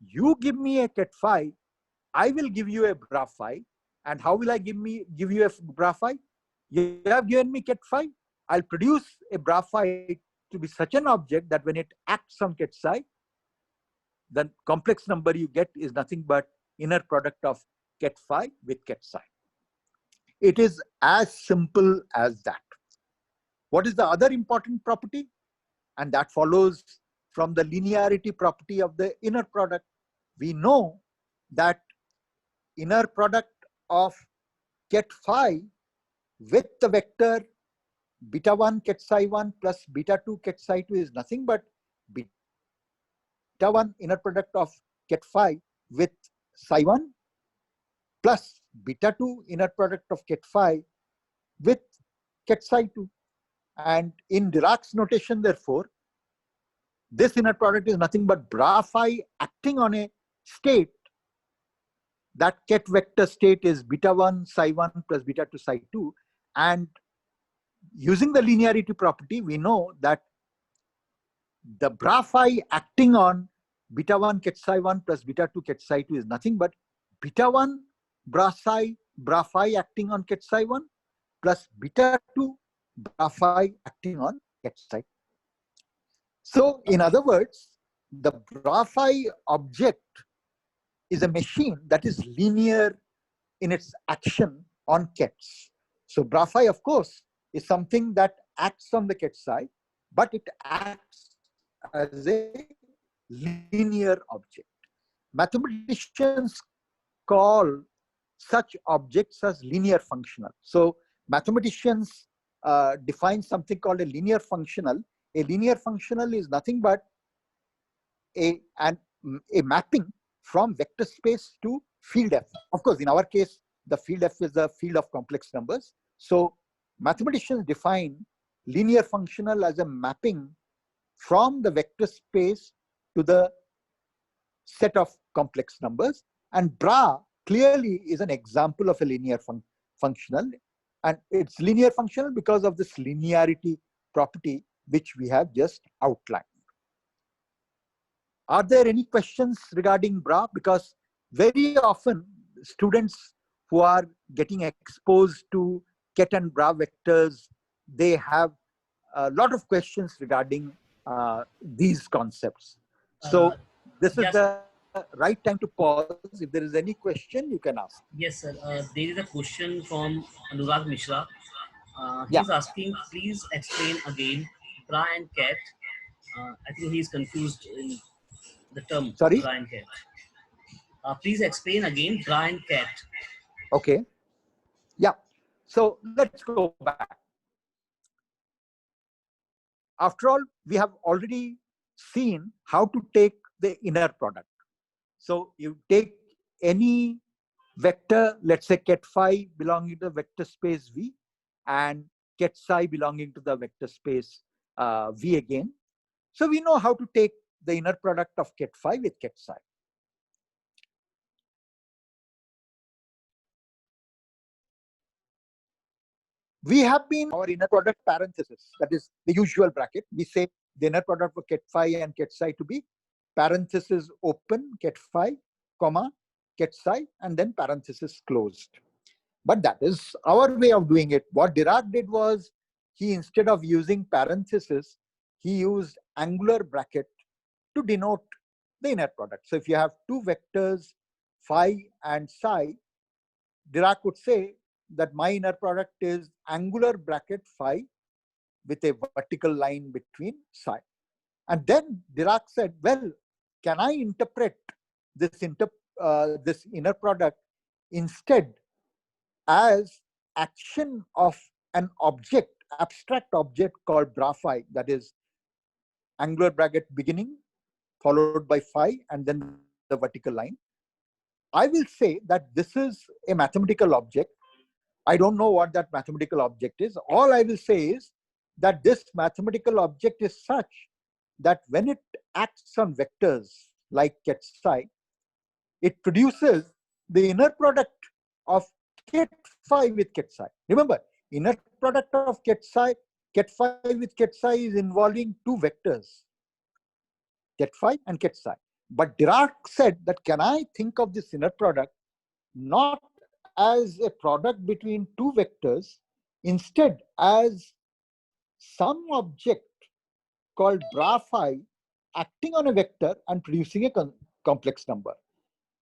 you give me a ket phi, I will give you a bra phi. And how will I give you a bra phi? You have given me ket phi, I'll produce a bra phi to be such an object that when it acts on ket psi, the complex number you get is nothing but inner product of ket phi with ket psi. It is as simple as that. What is the other important property? And that follows from the linearity property of the inner product. We know that inner product of ket phi with the vector beta 1 ket psi 1 plus beta 2 ket psi 2 is nothing but beta 1 inner product of ket phi with psi 1 plus beta 2 inner product of ket phi with ket psi 2. And in Dirac's notation, therefore, this inner product is nothing but bra phi acting on a state. That ket vector state is beta 1 psi 1 plus beta 2 psi 2. And using the linearity property, we know that the bra phi acting on beta 1 ket psi 1 plus beta 2 ket psi 2 is nothing but beta 1 bra phi acting on ket psi 1 plus beta 2 bra phi acting on ket psi. So in other words, the bra phi object is a machine that is linear in its action on kets. So bra phi, of course, is something that acts on the ket psi, but it acts as a linear object. Mathematicians call such objects as linear functional. So mathematicians define something called a linear functional. A linear functional is nothing but a mapping from vector space to field F. Of course, in our case, the field F is the field of complex numbers. So mathematicians define linear functional as a mapping from the vector space to the set of complex numbers. And bra clearly is an example of a linear functional. And it's linear functional because of this linearity property which we have just outlined. Are there any questions regarding bra? Because very often students who are getting exposed to ket and bra vectors, they have a lot of questions regarding these concepts. So this is the right time to pause. If there is any question, you can ask. Yes, sir. There is a question from Anurag Mishra. He's asking, please explain again bra and ket. I think he's confused in the term bra and ket. Please explain again bra and ket. Okay. Yeah. So let's go back. After all, we have already seen how to take the inner product. So you take any vector, let's say ket phi belonging to the vector space V and ket psi belonging to the vector space V again. So we know how to take the inner product of ket phi with ket psi. We have been our inner product parenthesis, that is the usual bracket. We say the inner product for ket phi and ket psi to be parenthesis open ket phi, comma, ket psi, and then parenthesis closed. But that is our way of doing it. What Dirac did was, he instead of using parenthesis, he used angular bracket to denote the inner product. So if you have two vectors, phi and psi, Dirac would say that my inner product is angular bracket phi with a vertical line between psi. And then Dirac said, well, can I interpret this inner product instead as action of an object, abstract object called bra phi, that is angular bracket beginning followed by phi and then the vertical line. I will say that this is a mathematical object. I don't know what that mathematical object is. All I will say is that this mathematical object is such that when it acts on vectors like ket psi, it produces the inner product of ket phi with ket psi. Remember, inner product of ket phi with ket psi is involving two vectors, ket phi and ket psi. But Dirac said that, can I think of this inner product not as a product between two vectors, instead as some object called bra phi acting on a vector and producing a complex number.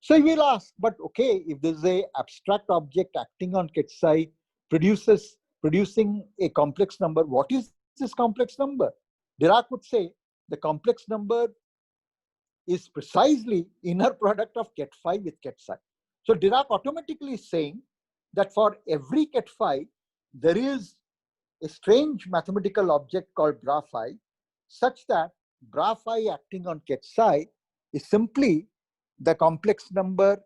So you will ask, but okay, if there is a abstract object acting on ket psi producing a complex number, what is this complex number? Dirac would say the complex number is precisely inner product of ket phi with ket psi. So Dirac automatically is saying that for every ket phi, there is a strange mathematical object called bra phi, such that bra phi acting on ket psi is simply the complex number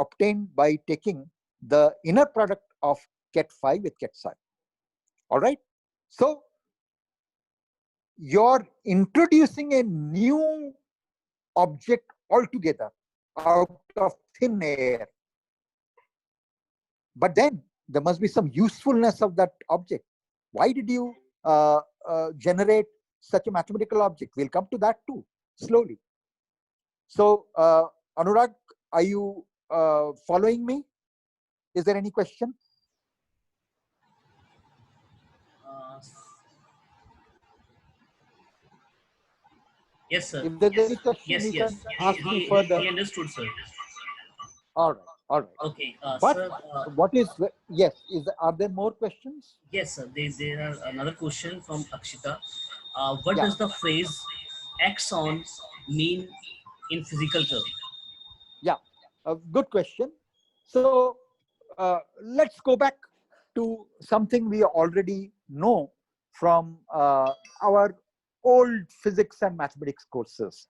obtained by taking the inner product of ket phi with ket psi. All right. So you're introducing a new object altogether out of thin air. But then there must be some usefulness of that object. Why did you generate such a mathematical object? We'll come to that too, slowly. So, Anurag, are you following me? Is there any question? Yes, sir. If there's any question, you can ask me further. He understood, sir. All right, all right. Okay, but sir. What is, yes, are there more questions? Yes, sir. There are another question from Akshita. What does the phrase axon mean in physical terms? Yeah, a good question. So let's go back to something we already know from our old physics and mathematics courses.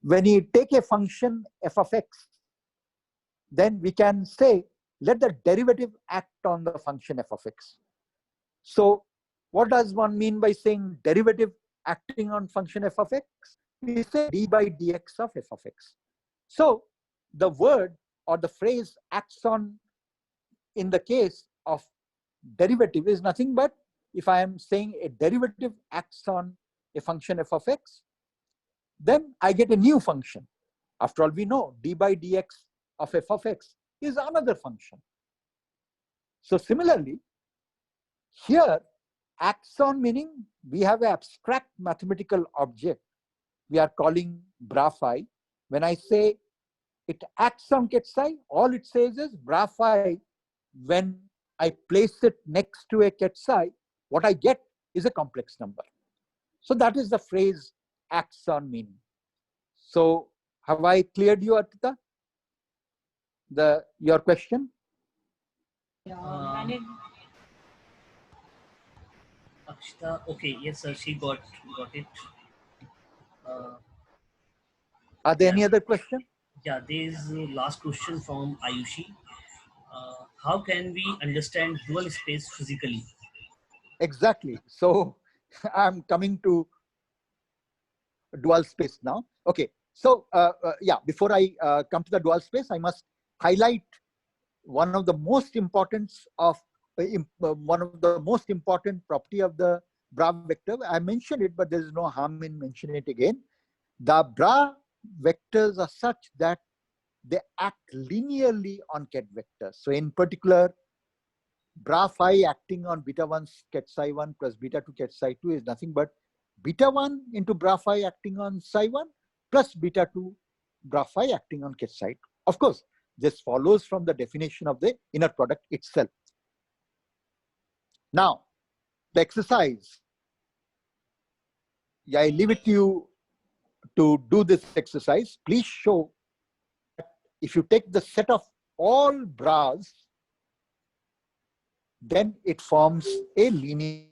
when you take a function f of x, then we can say, let the derivative act on the function f of x. So what does one mean by saying derivative acting on function f of x? We say d by dx of f of x. So the word or the phrase acts on in the case of derivative is nothing but, if I am saying a derivative acts on a function f of x, then I get a new function. After all, we know d by dx of f of x is another function. So similarly, here acts on meaning we have an abstract mathematical object we are calling bra phi. When I say it acts on ket psi, all it says is bra phi. When I place it next to a ket psi, what I get is a complex number. So that is the phrase acts on meaning. So have I cleared you, Arpita? Your question? Akshita, okay, yes, sir, she got it. Are there any other questions? Yeah, there is last question from Ayushi. How can we understand dual space physically? Exactly. So I'm coming to dual space now. Okay. So yeah, before I come to the dual space, I must highlight one of the most important property of the bra vector. I mentioned it, but there is no harm in mentioning it again. The bra vectors are such that they act linearly on ket vectors. So in particular, bra phi acting on beta 1 ket psi 1 plus beta 2 ket psi 2 is nothing but beta 1 into bra phi acting on psi 1 plus beta 2 bra phi acting on ket psi 2. Of course, this follows from the definition of the inner product itself. Now, the exercise, I leave it to you to do this exercise. Please show that if you take the set of all bras, then it forms a linear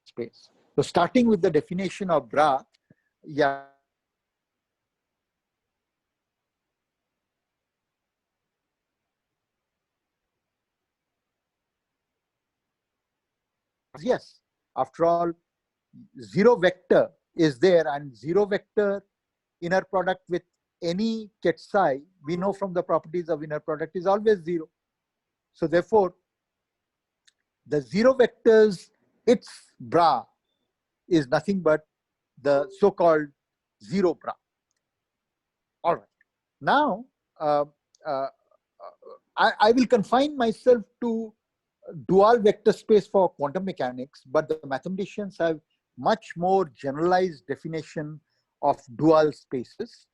space. So starting with the definition of bra, yeah. Yes, after all, zero vector is there, and zero vector inner product with any ket psi, we know from the properties of inner product, is always zero. So therefore, the zero vectors, its bra is nothing but the so-called zero bra. All right. Now, I will confine myself to dual vector space for quantum mechanics, but the mathematicians have much more generalized definition of dual spaces,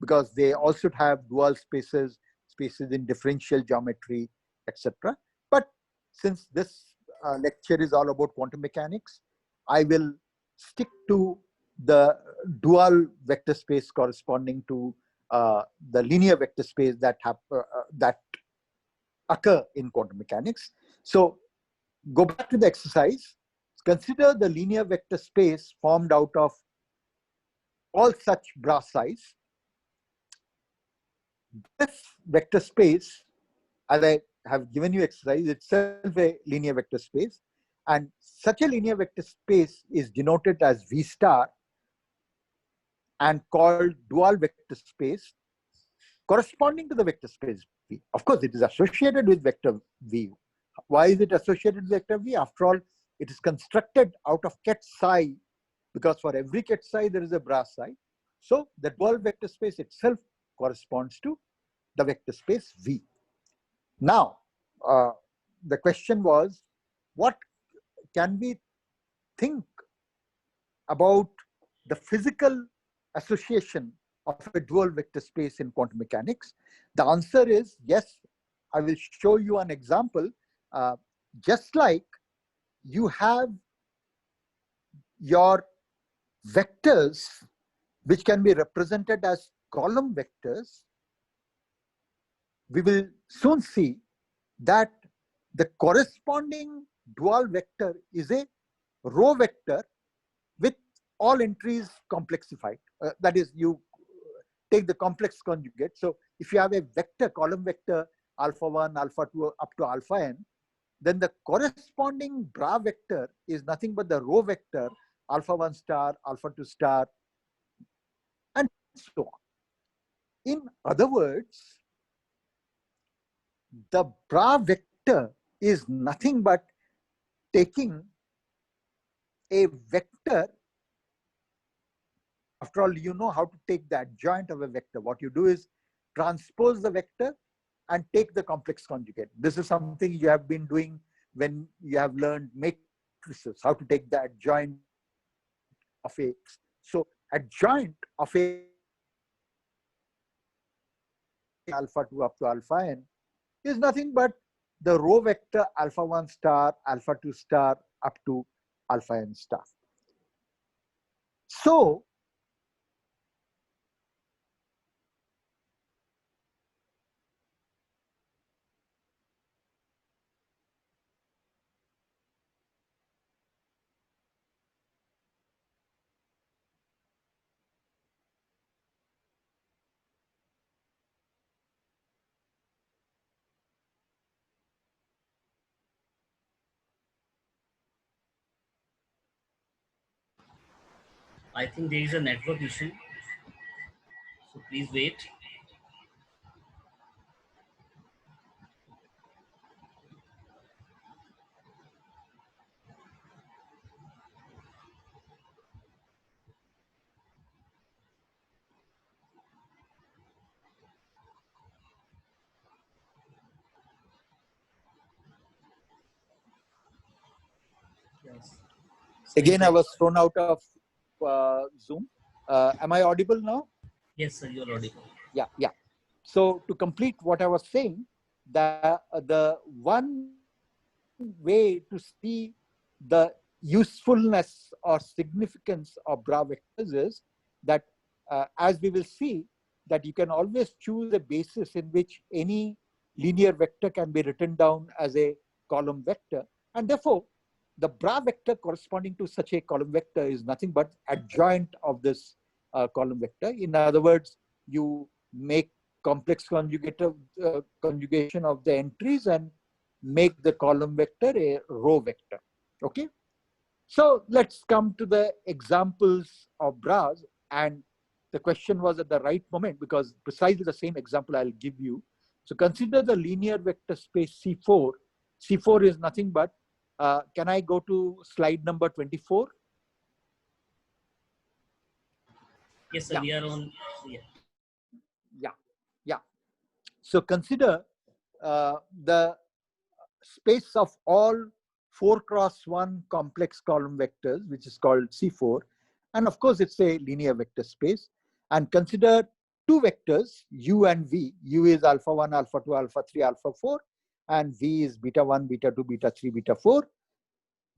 because they also have dual spaces, spaces in differential geometry, etc. But since this lecture is all about quantum mechanics, I will stick to the dual vector space corresponding to the linear vector space that occur in quantum mechanics. So go back to the exercise. Consider the linear vector space formed out of all such bra size. This vector space, as I have given you exercise, itself a linear vector space, and such a linear vector space is denoted as V star and called dual vector space corresponding to the vector space V. Of course, it is associated with vector V. Why is it associated with vector V? After all, it is constructed out of ket psi, because for every ket psi there is a bra psi. So the dual vector space itself corresponds to the vector space V. Now, the question was, what can we think about the physical association of a dual vector space in quantum mechanics? The answer is yes. I will show you an example. Just like you have your vectors, which can be represented as column vectors, we will soon see that the corresponding dual vector is a row vector with all entries complexified. That is, you take the complex conjugate. So if you have a vector, column vector, alpha 1, alpha 2, up to alpha n, then the corresponding bra vector is nothing but the row vector, alpha 1 star, alpha 2 star, and so on. In other words, the bra vector is nothing but taking a vector. After all, you know how to take the adjoint of a vector. What you do is transpose the vector and take the complex conjugate. This is something you have been doing when you have learned matrices, how to take the adjoint of a. So adjoint of a alpha 2 up to alpha n is nothing but the row vector alpha 1 star, alpha 2 star up to alpha n star. So I think there is a network issue, so please wait. Yes. again, I was thrown out of Zoom. Am I audible now? Yes, sir, you're audible. Yeah. So to complete what I was saying, the one way to see the usefulness or significance of bra vectors is that, as we will see, that you can always choose a basis in which any linear vector can be written down as a column vector, and therefore the bra vector corresponding to such a column vector is nothing but adjoint of this column vector. In other words, you make complex conjugation of the entries and make the column vector a row vector. Okay, so let's come to the examples of bras, and the question was at the right moment because precisely the same example I'll give you. So consider the linear vector space C4. C4 is nothing but, can I go to slide number 24? Yes, sir, we are on. Yeah. So consider the space of all 4x1 complex column vectors, which is called C4. And of course, it's a linear vector space. And consider two vectors, U and V. U is alpha 1, alpha 2, alpha 3, alpha 4. And V is beta 1, beta 2, beta 3, beta 4.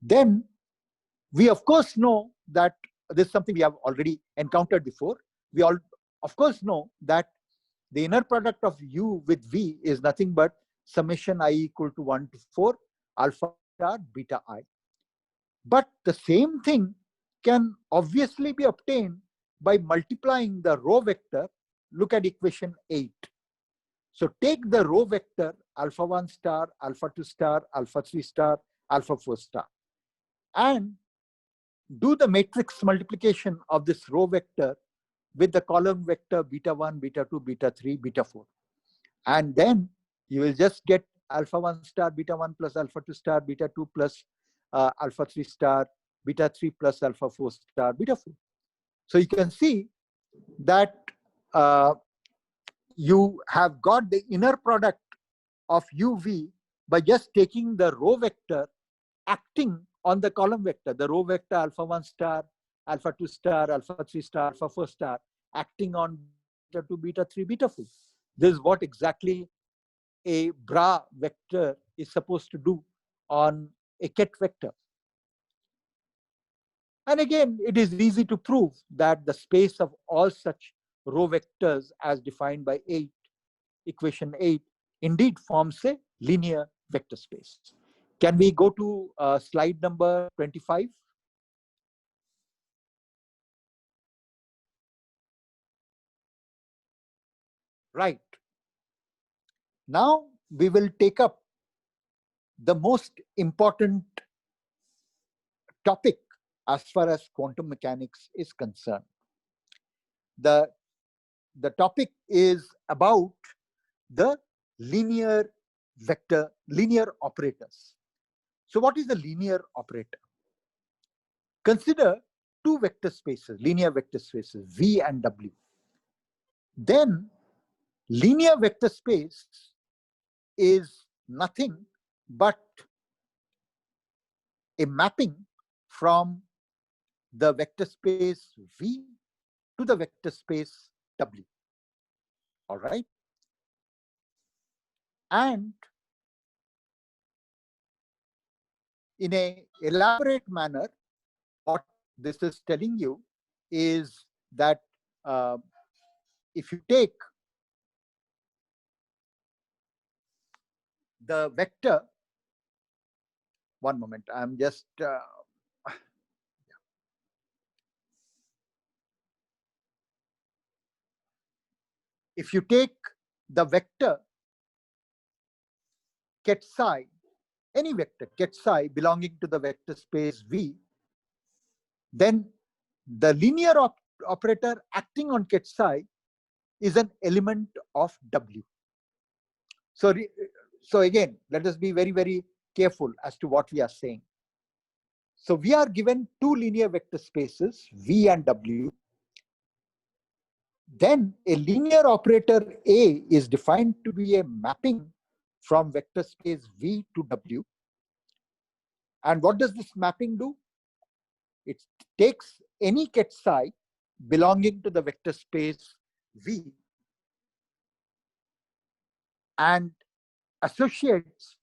Then we, of course, know that this is something we have already encountered before. We all, of course, know that the inner product of U with V is nothing but summation I equal to 1 to 4 alpha star beta I. But the same thing can obviously be obtained by multiplying the row vector. Look at equation 8. So take the row vector alpha 1 star, alpha 2 star, alpha 3 star, alpha 4 star, and do the matrix multiplication of this row vector with the column vector beta 1, beta 2, beta 3, beta 4. And then you will just get alpha 1 star, beta 1 plus alpha 2 star, beta 2 plus alpha 3 star, beta 3 plus alpha 4 star, beta 4. So you can see that you have got the inner product of UV by just taking the row vector acting on the column vector, the row vector alpha 1 star, alpha 2 star, alpha 3 star, alpha 4 star, acting on beta 2, beta 3, beta 4. This is what exactly a bra vector is supposed to do on a ket vector. And again, it is easy to prove that the space of all such row vectors as defined by equation 8 indeed forms a linear vector space. Can we go to slide number 25? Right. Now we will take up the most important topic as far as quantum mechanics is concerned. The topic is about the linear operators. So what is the linear operator? Consider two vector spaces, linear vector spaces, V and W. Then linear vector space is nothing but a mapping from the vector space V to the vector space W. All right. And in an elaborate manner, what this is telling you is that if you take the vector, one moment, I'm just if you take the vector ket psi, any vector ket psi belonging to the vector space V, then the linear operator acting on ket psi is an element of W. So again, let us be very, very careful as to what we are saying. So we are given two linear vector spaces, V and W. Then a linear operator A is defined to be a mapping from vector space V to W. And what does this mapping do? It takes any ket psi belonging to the vector space V and associates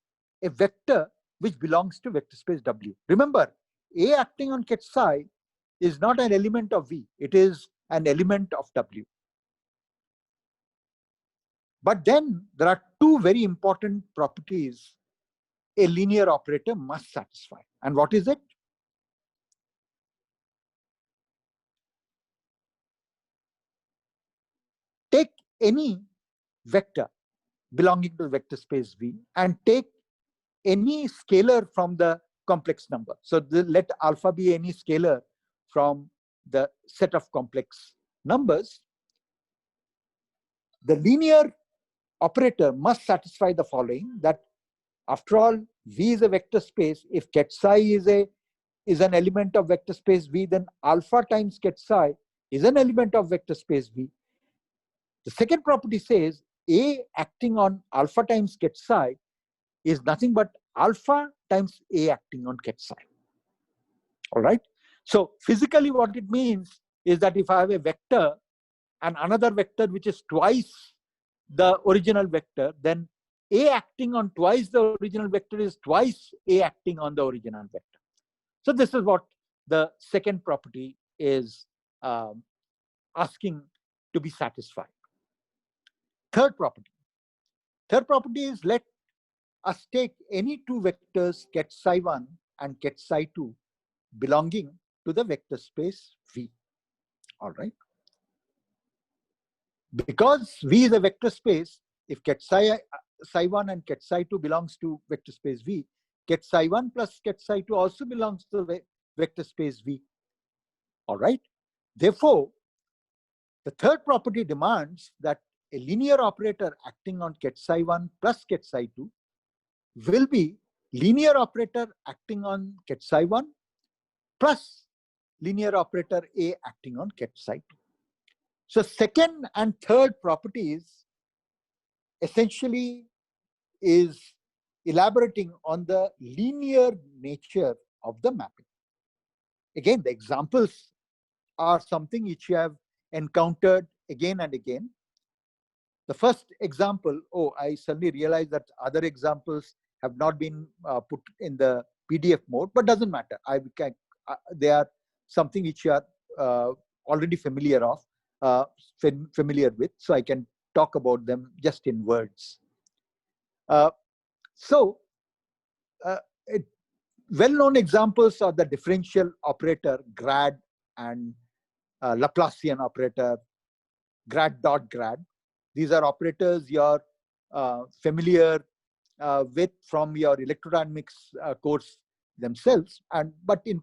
a vector which belongs to vector space W. Remember, A acting on ket psi is not an element of V. It is an element of W. But then there are two very important properties a linear operator must satisfy. And what is it? Take any vector belonging to the vector space V and take any scalar from the complex number. So let alpha be any scalar from the set of complex numbers. The linear operator must satisfy the following, that after all, V is a vector space. If ket psi is an element of vector space V, then alpha times ket psi is an element of vector space V. The second property says A acting on alpha times ket psi is nothing but alpha times A acting on ket psi. All right. So physically what it means is that if I have a vector and another vector which is twice the original vector, then A acting on twice the original vector is twice A acting on the original vector. So this is what the second property is asking to be satisfied. Third property is, let us take any two vectors ket psi 1 and ket psi 2 belonging to the vector space V. All right. Because V is a vector space, if ket psi 1 and ket psi 2 belongs to vector space V, ket psi 1 plus ket psi 2 also belongs to the vector space V. All right. Therefore, the third property demands that a linear operator acting on ket psi 1 plus ket psi 2 will be linear operator acting on ket psi 1 plus linear operator A acting on ket psi 2. So second and third properties essentially is elaborating on the linear nature of the mapping. Again, the examples are something which you have encountered again and again. The first example, I suddenly realized that other examples have not been put in the PDF mode, but doesn't matter. They are something which you are already familiar with, so I can talk about them just in words. Well-known examples are the differential operator grad and Laplacian operator grad dot grad. These are operators you're familiar with from your electrodynamics course themselves. But in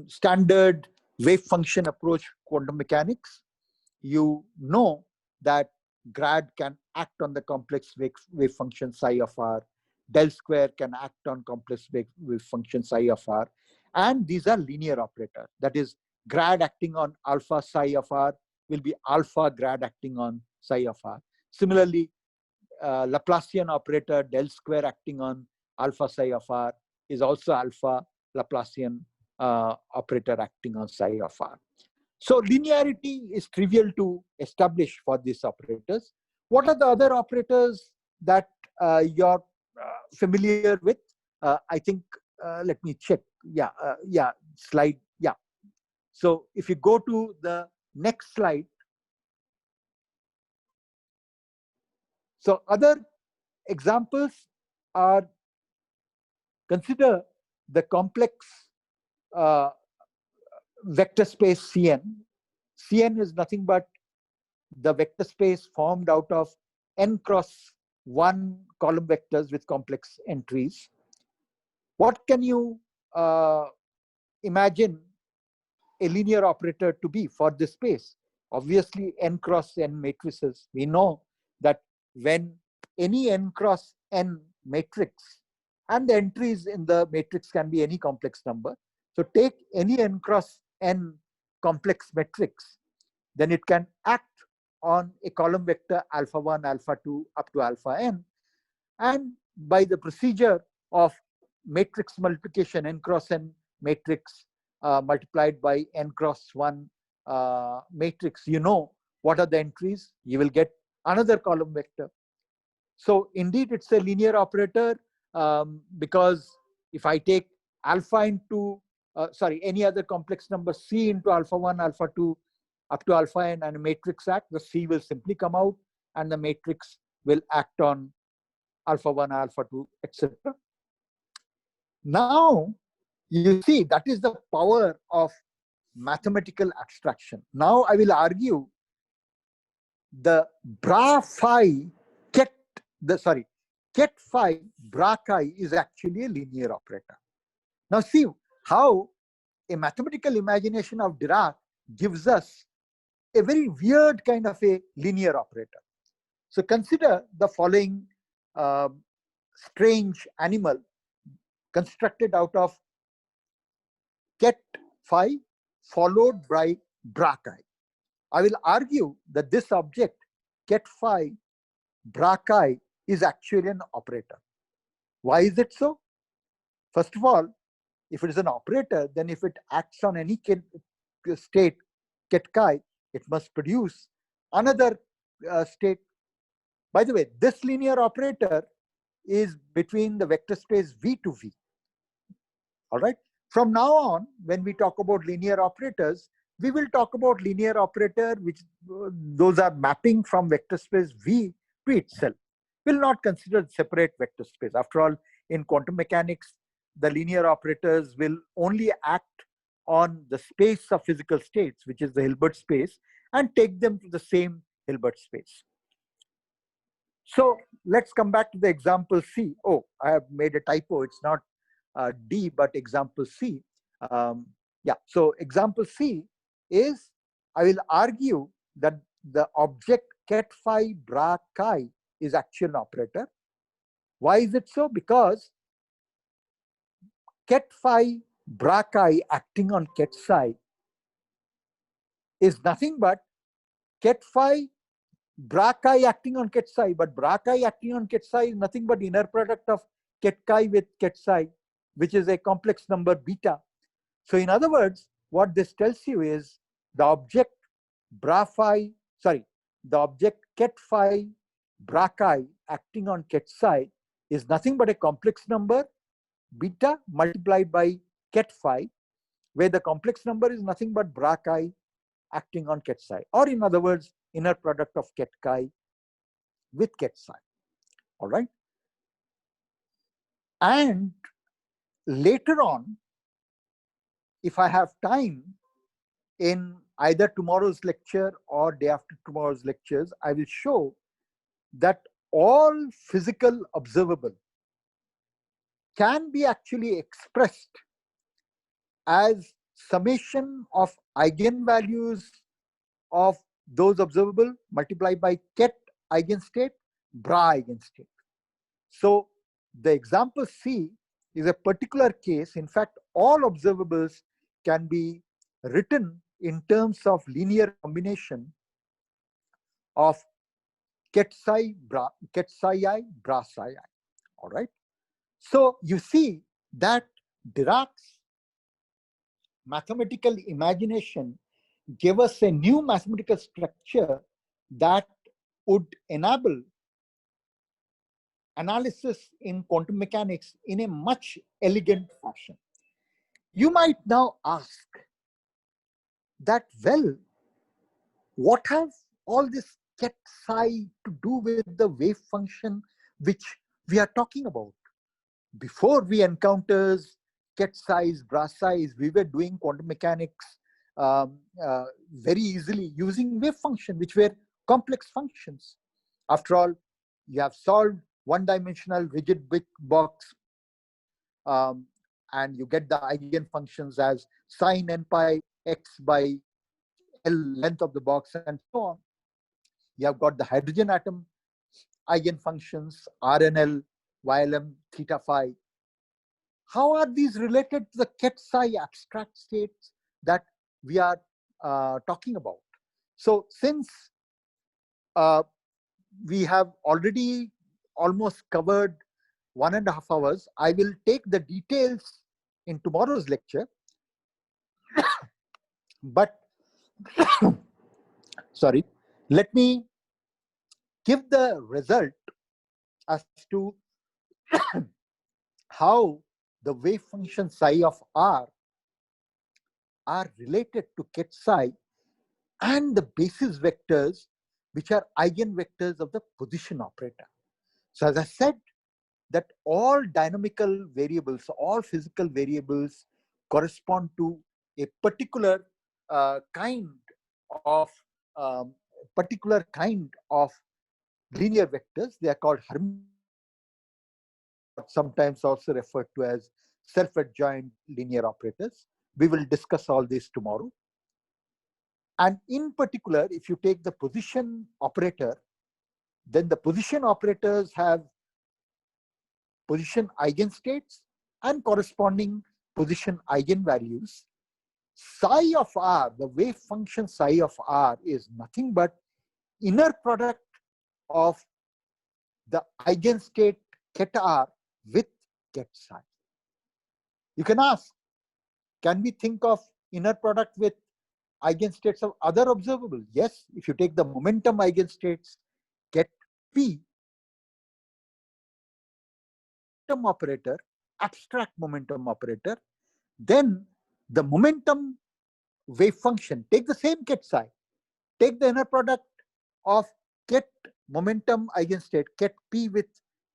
standard wave function approach quantum mechanics, you know that grad can act on the complex wave function psi of r, del square can act on complex wave function psi of r, and these are linear operators. That is, grad acting on alpha psi of r will be alpha grad acting on psi of r. Similarly, Laplacian operator del square acting on alpha psi of r is also alpha Laplacian operator acting on psi of r. So linearity is trivial to establish for these operators. What are the other operators that you're familiar with? I think, let me check. Yeah, slide. Yeah. So if you go to the next slide. So other examples are, consider the complex vector space Cn. Cn is nothing but the vector space formed out of n cross 1 column vectors with complex entries. What can you imagine a linear operator to be for this space? Obviously, n cross n matrices. We know that when any n cross n matrix, and the entries in the matrix can be any complex number. So take any n cross n complex matrix, then it can act on a column vector alpha 1, alpha 2 up to alpha n. And by the procedure of matrix multiplication, n cross n matrix multiplied by n cross 1 matrix, you know what are the entries. You will get another column vector. So indeed, it's a linear operator because if I take alpha into, any other complex number c into alpha 1, alpha 2 up to alpha n and a matrix act, the c will simply come out and the matrix will act on alpha 1, alpha 2, etc. Now, you see, that is the power of mathematical abstraction. Now I will argue the bra phi ket phi bra chi is actually a linear operator. Now see how a mathematical imagination of Dirac gives us a very weird kind of a linear operator. So consider the following strange animal constructed out of ket phi followed by bra chi. I will argue that this object ket phi bra chi is actually an operator. Why is it so? First of all, if it is an operator, then if it acts on any state ket chi, it must produce another state. By the way, this linear operator is between the vector space V to V. All right. From now on, when we talk about linear operators, we will talk about linear operator, which those are mapping from vector space V to itself. We'll not consider separate vector space. After all, in quantum mechanics, the linear operators will only act on the space of physical states, which is the Hilbert space, and take them to the same Hilbert space. So let's come back to the example C. Oh, I have made a typo. It's not D, but example C. So example C is, I will argue that the object ket phi bra chi is actually an operator. Why is it so? Because ket phi bra chi acting on ket psi is nothing but ket phi bra chi acting on ket psi, but bra chi acting on ket psi is nothing but inner product of ket chi with ket psi, which is a complex number beta. So in other words, what this tells you is the object the object ket phi bra chi acting on ket psi is nothing but a complex number beta multiplied by ket phi, where the complex number is nothing but bra chi acting on ket psi, or in other words, inner product of ket chi with ket psi. All right. And later on, if I have time, in either tomorrow's lecture or day after tomorrow's lectures, I will show that all physical observable can be actually expressed as summation of eigenvalues of those observable multiplied by ket eigenstate, bra eigenstate. So the example C is a particular case. In fact, all observables can be written in terms of linear combination of ket psi I, bra psi I. All right. So you see that Dirac's mathematical imagination gave us a new mathematical structure that would enable analysis in quantum mechanics in a much elegant fashion. You might now ask that, well, what have all this ket psi to do with the wave function which we are talking about? Before we encounters ket psi's, bra psi's, we were doing quantum mechanics very easily using wave function, which were complex functions. After all, you have solved one-dimensional rigid big box, and you get the eigenfunctions as sine n pi x by L length of the box and so on. You have got the hydrogen atom eigenfunctions RNL, YLM, theta phi. How are these related to the ket psi abstract states that we are talking about? So since we have already almost covered 1.5 hours, I will take the details in tomorrow's lecture. But sorry, let me give the result as to how the wave function psi of R are related to ket psi and the basis vectors, which are eigenvectors of the position operator. So as I said, that all dynamical variables, all physical variables correspond to a particular kind of linear vectors. They are called sometimes also referred to as self-adjoint linear operators. We will discuss all this tomorrow. And in particular, if you take the position operator, then the position operators have position eigenstates and corresponding position eigenvalues. Psi of R, the wave function psi of R, is nothing but inner product of the eigenstate ket R with ket psi. You can ask, can we think of inner product with eigenstates of other observable? Yes, if you take the momentum eigenstates ket P, momentum operator, abstract momentum operator, then the momentum wave function, take the same ket psi, take the inner product of ket momentum eigenstate ket P with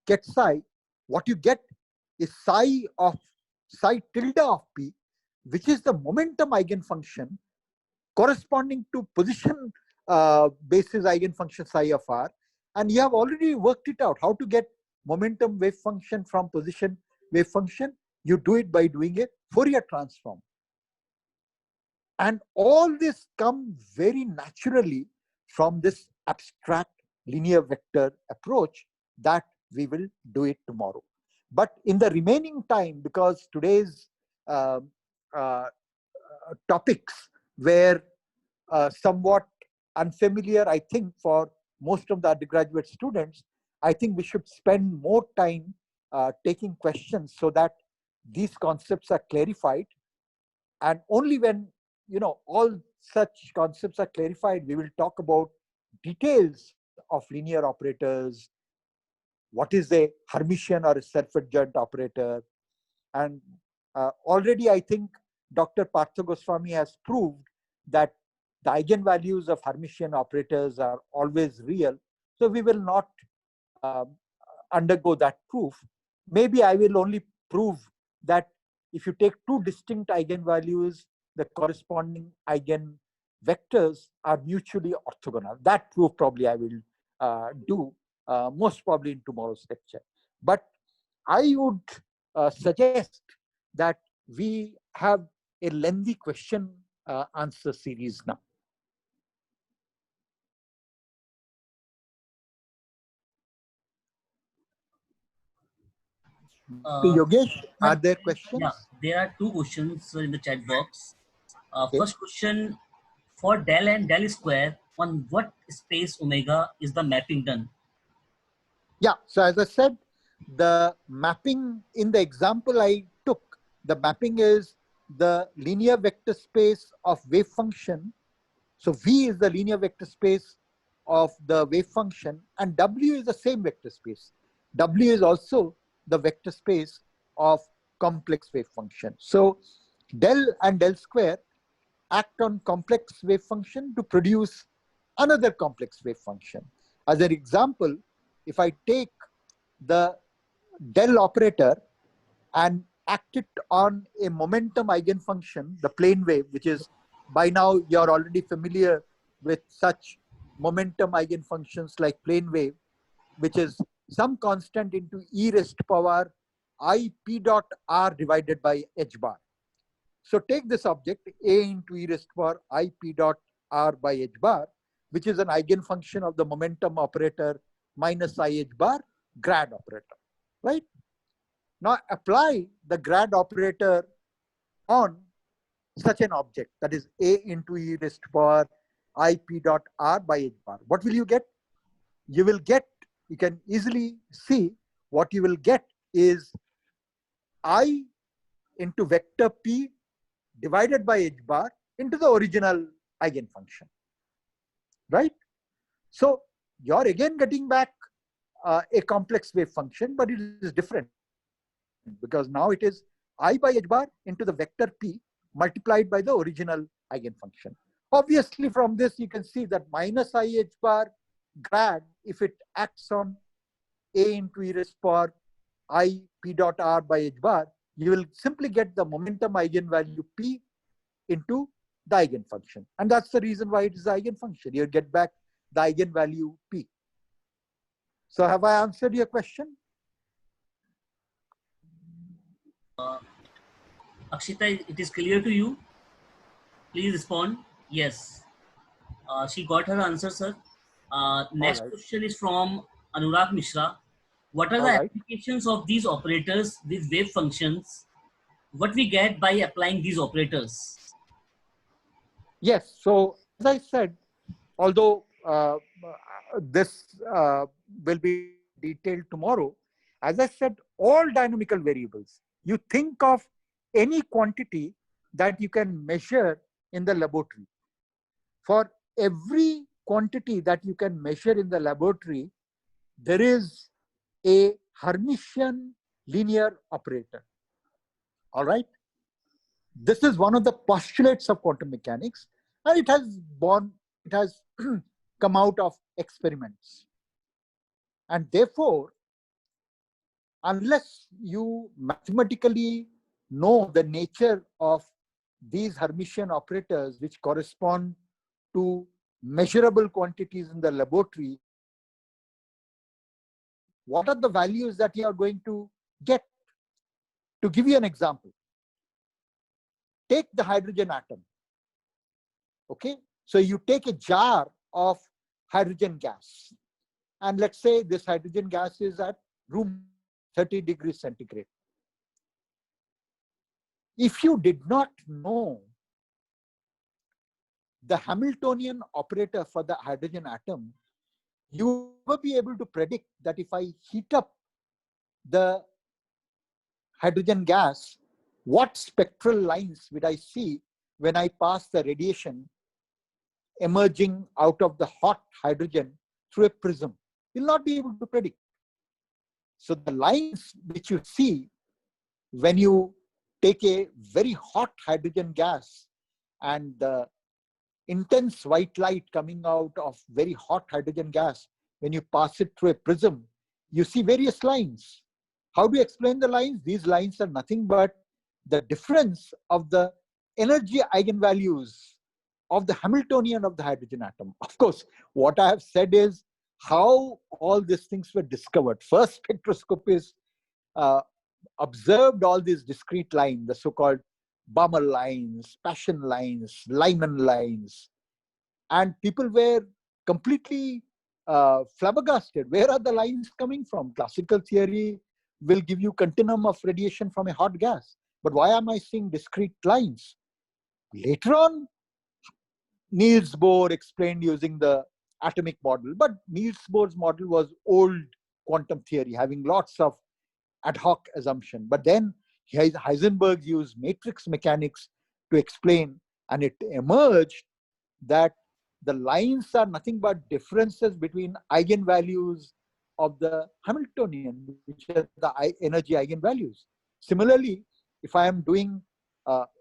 ket psi, what you get is psi tilde of P, which is the momentum eigenfunction corresponding to position basis eigenfunction psi of R. And you have already worked it out, how to get momentum wave function from position wave function. You do it by doing a Fourier transform. And all this comes very naturally from this abstract linear vector approach that we will do it tomorrow. But in the remaining time, because today's topics were somewhat unfamiliar, I think, for most of the undergraduate students, I think we should spend more time taking questions so that these concepts are clarified. And only when all such concepts are clarified, we will talk about details of linear operators. What is a Hermitian or a self-adjoint operator? And already I think Dr. Partha Goswami has proved that the eigenvalues of Hermitian operators are always real. So we will not undergo that proof. Maybe I will only prove that if you take two distinct eigenvalues, the corresponding eigenvectors are mutually orthogonal. That proof probably I will do. most probably in tomorrow's lecture. But I would suggest that we have a lengthy question answer series now. Yogesh, are there questions? Yeah, there are two questions in the chat box. Okay. First question, for del and del square, on what space omega is the mapping done? Yeah, so as I said, the mapping in the example I took, the mapping is the linear vector space of wave function. So V is the linear vector space of the wave function, and W is the same vector space. W is also the vector space of complex wave function. So del and del square act on complex wave function to produce another complex wave function. As an example, if I take the del operator and act it on a momentum eigenfunction, the plane wave, which is by now you're already familiar with such momentum eigenfunctions like plane wave, which is some constant into e raised to power I p dot r divided by h bar. So take this object a into e raised to power I p dot r by h bar, which is an eigenfunction of the momentum operator minus I h bar grad operator, right? Now apply the grad operator on such an object, that is a into e raised to power I p dot r by h bar. What will you get? You will get, you can easily see what you will get is I into vector p divided by h bar into the original eigenfunction, right? So you're again getting back a complex wave function, but it is different because now it is I by h bar into the vector p multiplied by the original eigenfunction. Obviously, from this you can see that minus I h bar grad, if it acts on a into e raised to power I p dot r by h bar, you will simply get the momentum eigenvalue p into the eigenfunction. And that's the reason why it is the eigenfunction. You get back the eigenvalue p. So have I answered your question? Akshita, it is clear to you? Please respond. Yes. She got her answer, sir. Next question is from Anurag Mishra. What are the applications of these operators with wave functions? What we get by applying these operators? Yes. So as I said, although this will be detailed tomorrow, as I said, all dynamical variables, you think of any quantity that you can measure in the laboratory. For every quantity that you can measure in the laboratory, there is a Hermitian linear operator. All right. This is one of the postulates of quantum mechanics, and it has come out of experiments. And therefore, unless you mathematically know the nature of these Hermitian operators, which correspond to measurable quantities in the laboratory, what are the values that you are going to get? To give you an example, take the hydrogen atom. Okay, so you take a jar of hydrogen gas, and let's say this hydrogen gas is at room 30 degrees centigrade. If you did not know the Hamiltonian operator for the hydrogen atom, you will never be able to predict that if I heat up the hydrogen gas, what spectral lines would I see when I pass the radiation emerging out of the hot hydrogen through a prism. You'll not be able to predict. So the lines which you see when you take a very hot hydrogen gas and the intense white light coming out of very hot hydrogen gas, when you pass it through a prism, you see various lines. How do you explain the lines? These lines are nothing but the difference of the energy eigenvalues of the Hamiltonian of the hydrogen atom. Of course, what I have said is how all these things were discovered. First, spectroscopists observed all these discrete lines, the so-called Balmer lines, Paschen lines, Lyman lines, and people were completely flabbergasted. Where are the lines coming from? Classical theory will give you continuum of radiation from a hot gas, but why am I seeing discrete lines? Later on, Niels Bohr explained using the atomic model, but Niels Bohr's model was old quantum theory, having lots of ad hoc assumption. But then Heisenberg used matrix mechanics to explain, and it emerged that the lines are nothing but differences between eigenvalues of the Hamiltonian, which are the energy eigenvalues. Similarly, if I am doing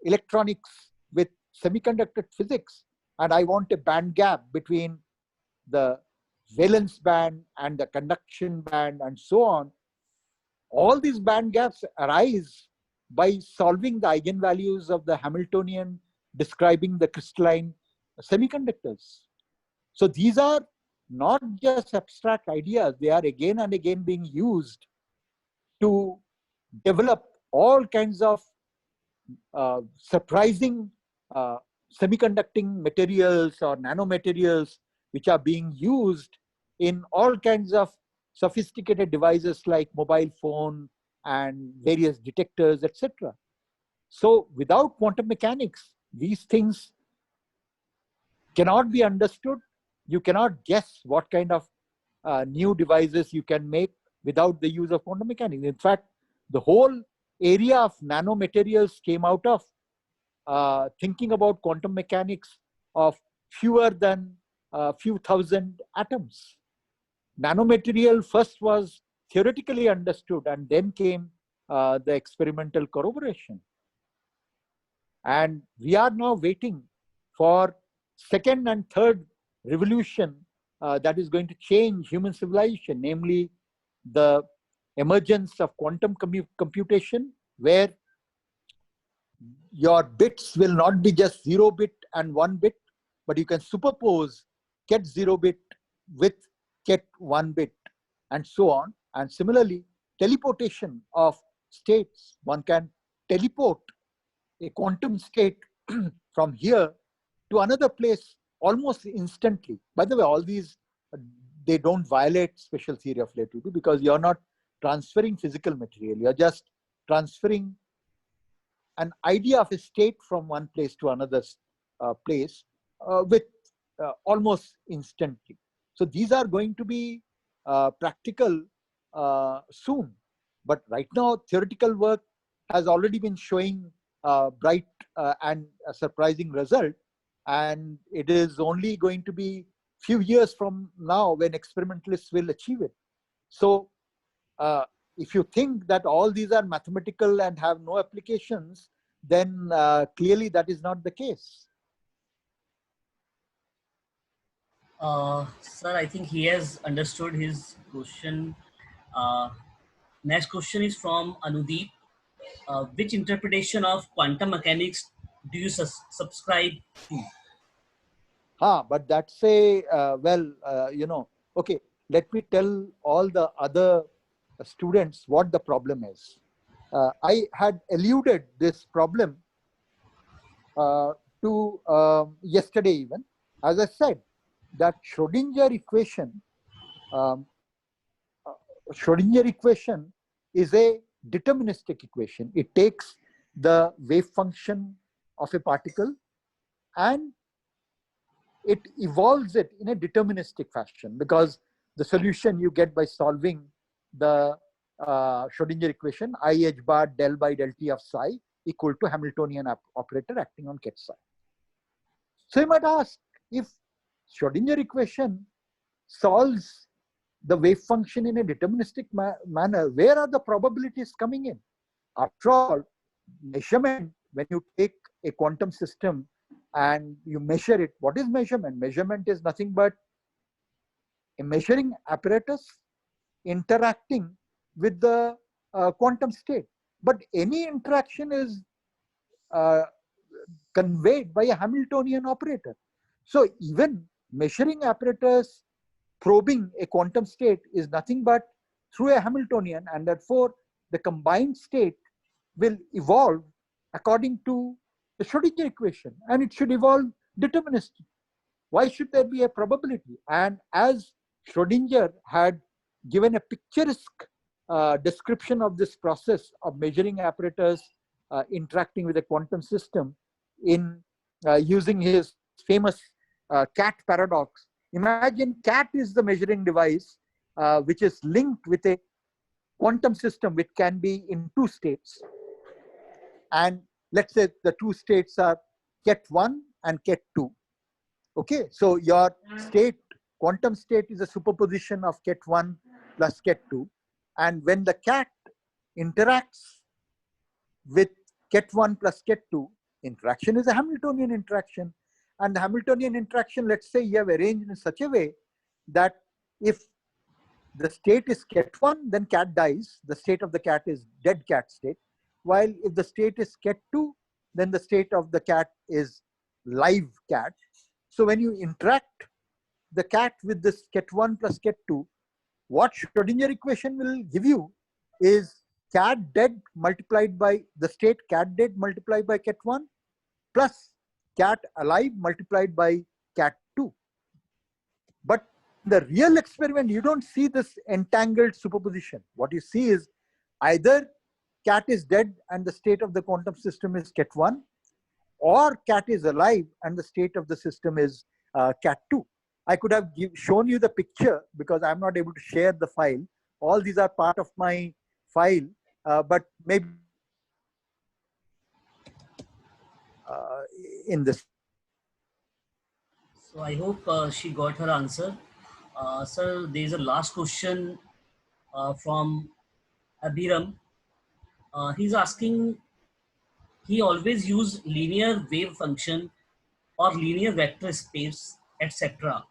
electronics with semiconductor physics, and I want a band gap between the valence band and the conduction band and so on, all these band gaps arise by solving the eigenvalues of the Hamiltonian describing the crystalline semiconductors. So these are not just abstract ideas, they are again and again being used to develop all kinds of surprising semiconducting materials or nanomaterials, which are being used in all kinds of sophisticated devices like mobile phone and various detectors, etc. So without quantum mechanics, these things cannot be understood. You cannot guess what kind of new devices you can make without the use of quantum mechanics. In fact, the whole area of nanomaterials came out of thinking about quantum mechanics of fewer than a few thousand atoms. Nanomaterial first was theoretically understood, and then came the experimental corroboration. And we are now waiting for second and third revolution that is going to change human civilization, namely the emergence of quantum computation, where your bits will not be just 0 bit and 1 bit, but you can superpose ket 0 bit with ket 1 bit and so on. And similarly, teleportation of states. One can teleport a quantum state from here to another place almost instantly. By the way, all these, they don't violate special theory of relativity, because you're not transferring physical material. You're just transferring an idea of a state from one place to another place with almost instantly. So these are going to be practical soon. But right now, theoretical work has already been showing bright and surprising result. And it is only going to be few years from now when experimentalists will achieve it. So if you think that all these are mathematical and have no applications, then clearly that is not the case. Sir, I think he has understood his question. Next question is from Anudeep. Which interpretation of quantum mechanics do you subscribe to? But that's a, okay, let me tell all the other students what the problem is. I had alluded this problem to yesterday even. As I said, that Schrodinger equation is a deterministic equation. It takes the wave function of a particle and it evolves it in a deterministic fashion, because the solution you get by solving the Schrodinger equation, I h bar del by del t of psi equal to Hamiltonian operator acting on ket psi. So you might ask, if Schrodinger equation solves the wave function in a deterministic manner, where are the probabilities coming in? After all, measurement, when you take a quantum system and you measure it, what is measurement? Measurement is nothing but a measuring apparatus interacting with the quantum state. But any interaction is conveyed by a Hamiltonian operator. So even measuring apparatus probing a quantum state is nothing but through a Hamiltonian, and therefore the combined state will evolve according to the Schrodinger equation, and it should evolve deterministically. Why should there be a probability? And as Schrodinger had given a picturesque description of this process of measuring apparatus interacting with a quantum system in using his famous cat paradox. Imagine cat is the measuring device which is linked with a quantum system which can be in two states. And let's say the two states are ket1 and ket2. Okay, so your state, quantum state, is a superposition of ket1 plus ket2. And when the cat interacts with ket1 plus ket2, interaction is a Hamiltonian interaction. And the Hamiltonian interaction, let's say you have arranged in such a way that if the state is ket1, then cat dies. The state of the cat is dead cat state. While if the state is ket2, then the state of the cat is live cat. So when you interact the cat with this ket1 plus ket2, what Schrodinger equation will give you is cat dead multiplied by the state cat dead multiplied by ket1 plus cat alive multiplied by cat2. But in the real experiment, you don't see this entangled superposition. What you see is either cat is dead and the state of the quantum system is ket1, or cat is alive and the state of the system is cat2. I could have shown you the picture because I'm not able to share the file. All these are part of my file, but maybe in this. So I hope she got her answer. Sir, there is a last question from Abhiram. He's asking, he always use linear wave function or linear vector space, etc.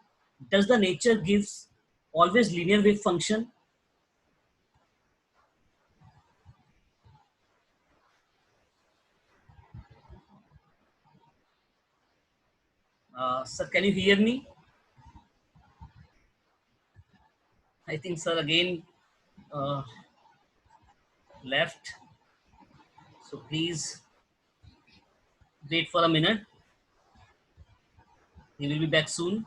Does the nature gives always linear wave function? Sir, can you hear me? I think sir again left. So please wait for a minute. He will be back soon.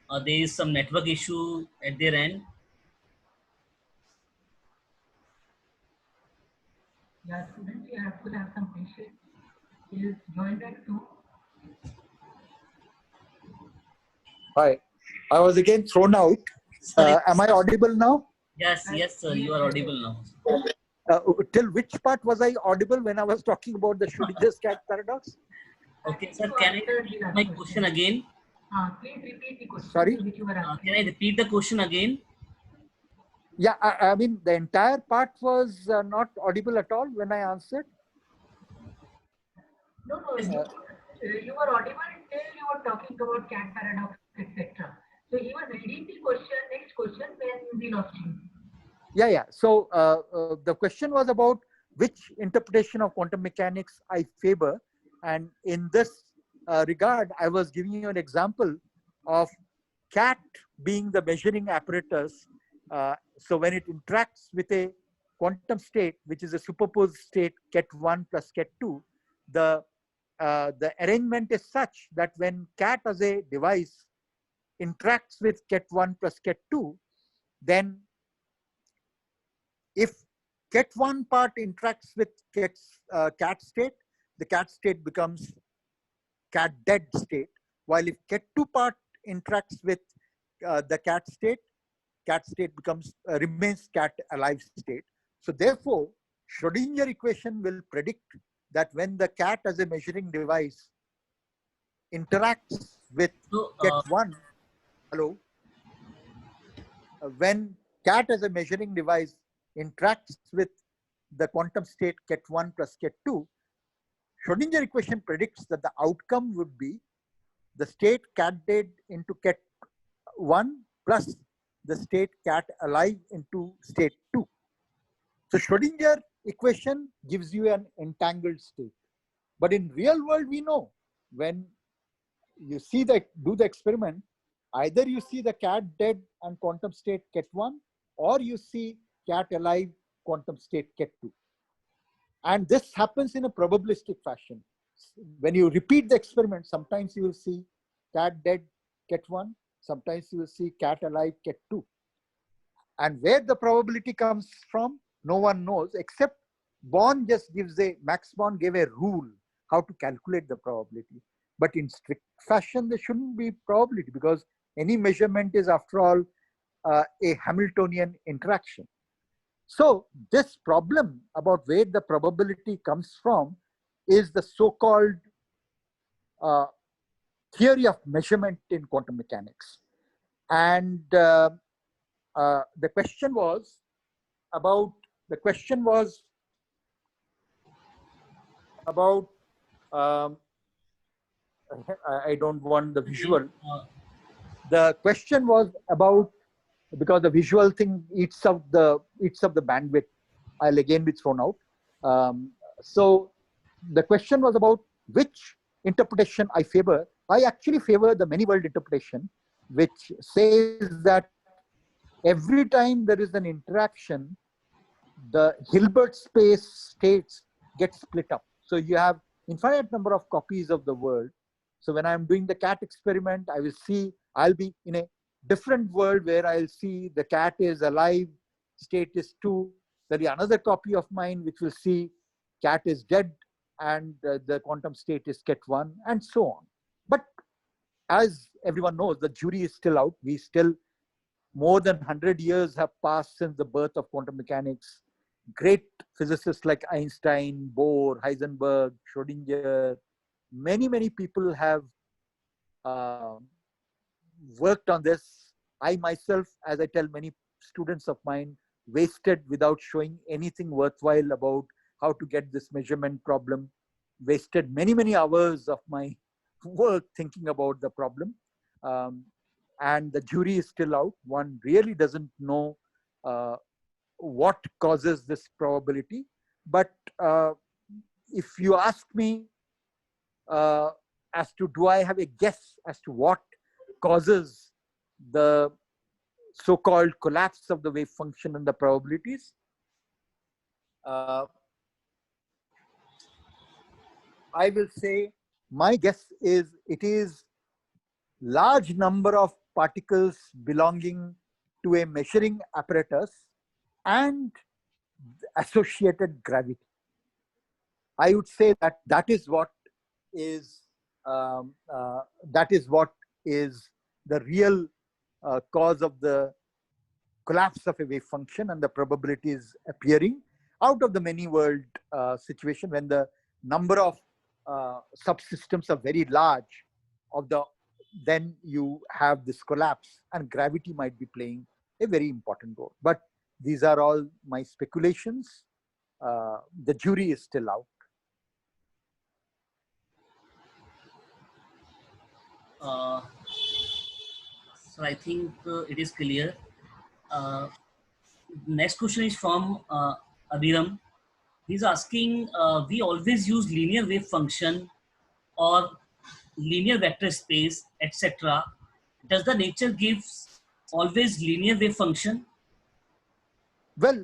There is some network issue at their end. Yeah, students, you have to have some patience. He is joined back soon. Hi, I was again thrown out. Am I audible now? Yes, yes, sir. You are audible now. Till which part was I audible when I was talking about the Schrodinger's cat paradox? Okay, sir. Can I repeat my question again? Please repeat the question. Sorry? Which you were asking. Can I repeat the question again? Yeah, I mean, the entire part was not audible at all when I answered. No, you were audible till you were talking about cat paradox, etc. So he was reading the question, next question, when we lost him. Yeah. So the question was about which interpretation of quantum mechanics I favor. And in this regard, I was giving you an example of cat being the measuring apparatus. So when it interacts with a quantum state, which is a superposed state ket1 plus ket2, the arrangement is such that when cat as a device interacts with ket1 plus ket2, then if ket1 part interacts with cat state, the cat state becomes cat dead state, while if ket2 part interacts with the cat state becomes remains cat alive state. So therefore, Schrodinger equation will predict that when the cat as a measuring device interacts with ket1, when cat as a measuring device interacts with the quantum state ket1 plus ket2, Schrodinger equation predicts that the outcome would be the state cat dead into ket1 plus the state cat alive into state 2. So Schrodinger equation gives you an entangled state. But in real world, we know when you see that, do the experiment, Either you see the cat dead and quantum state ket 1, or you see cat alive, quantum state ket 2. And this happens in a probabilistic fashion. When you repeat the experiment, sometimes you will see cat dead, ket 1, sometimes you will see cat alive, ket 2. And where the probability comes from, no one knows, except Born just gives Max Born gave a rule how to calculate the probability. But in strict fashion, there shouldn't be probability, because any measurement is, after all, a Hamiltonian interaction. So this problem about where the probability comes from is the so-called theory of measurement in quantum mechanics. And the question was about, I don't want the visual. The question was about, because the visual thing eats up the bandwidth, I'll again be thrown out. So the question was about which interpretation I favor. I actually favor the many world interpretation, which says that every time there is an interaction, the Hilbert space states get split up. So you have infinite number of copies of the world. So when I'm doing the cat experiment, I'll be in a different world where I'll see the cat is alive, state is 2. There'll be another copy of mine which will see cat is dead and the quantum state is ket 1, and so on. But as everyone knows, the jury is still out. More than 100 years have passed since the birth of quantum mechanics. Great physicists like Einstein, Bohr, Heisenberg, Schrödinger, many people have worked on this. I myself, as I tell many students of mine, wasted without showing anything worthwhile about how to get this measurement problem, wasted many hours of my work thinking about the problem. And the jury is still out. One really doesn't know what causes this probability. But if you ask me as to do I have a guess as to what causes the so-called collapse of the wave function and the probabilities, I will say my guess is it is large number of particles belonging to a measuring apparatus and associated gravity. I would say that is what is the real cause of the collapse of a wave function and the probabilities appearing out of the many world situation, when the number of subsystems are very large then you have this collapse, and gravity might be playing a very important role. But these are all my speculations. The jury is still out. So I think it is clear. Next question is from Abhiram. He's asking, we always use linear wave function or linear vector space, etc. Does the nature gives always linear wave function? Well,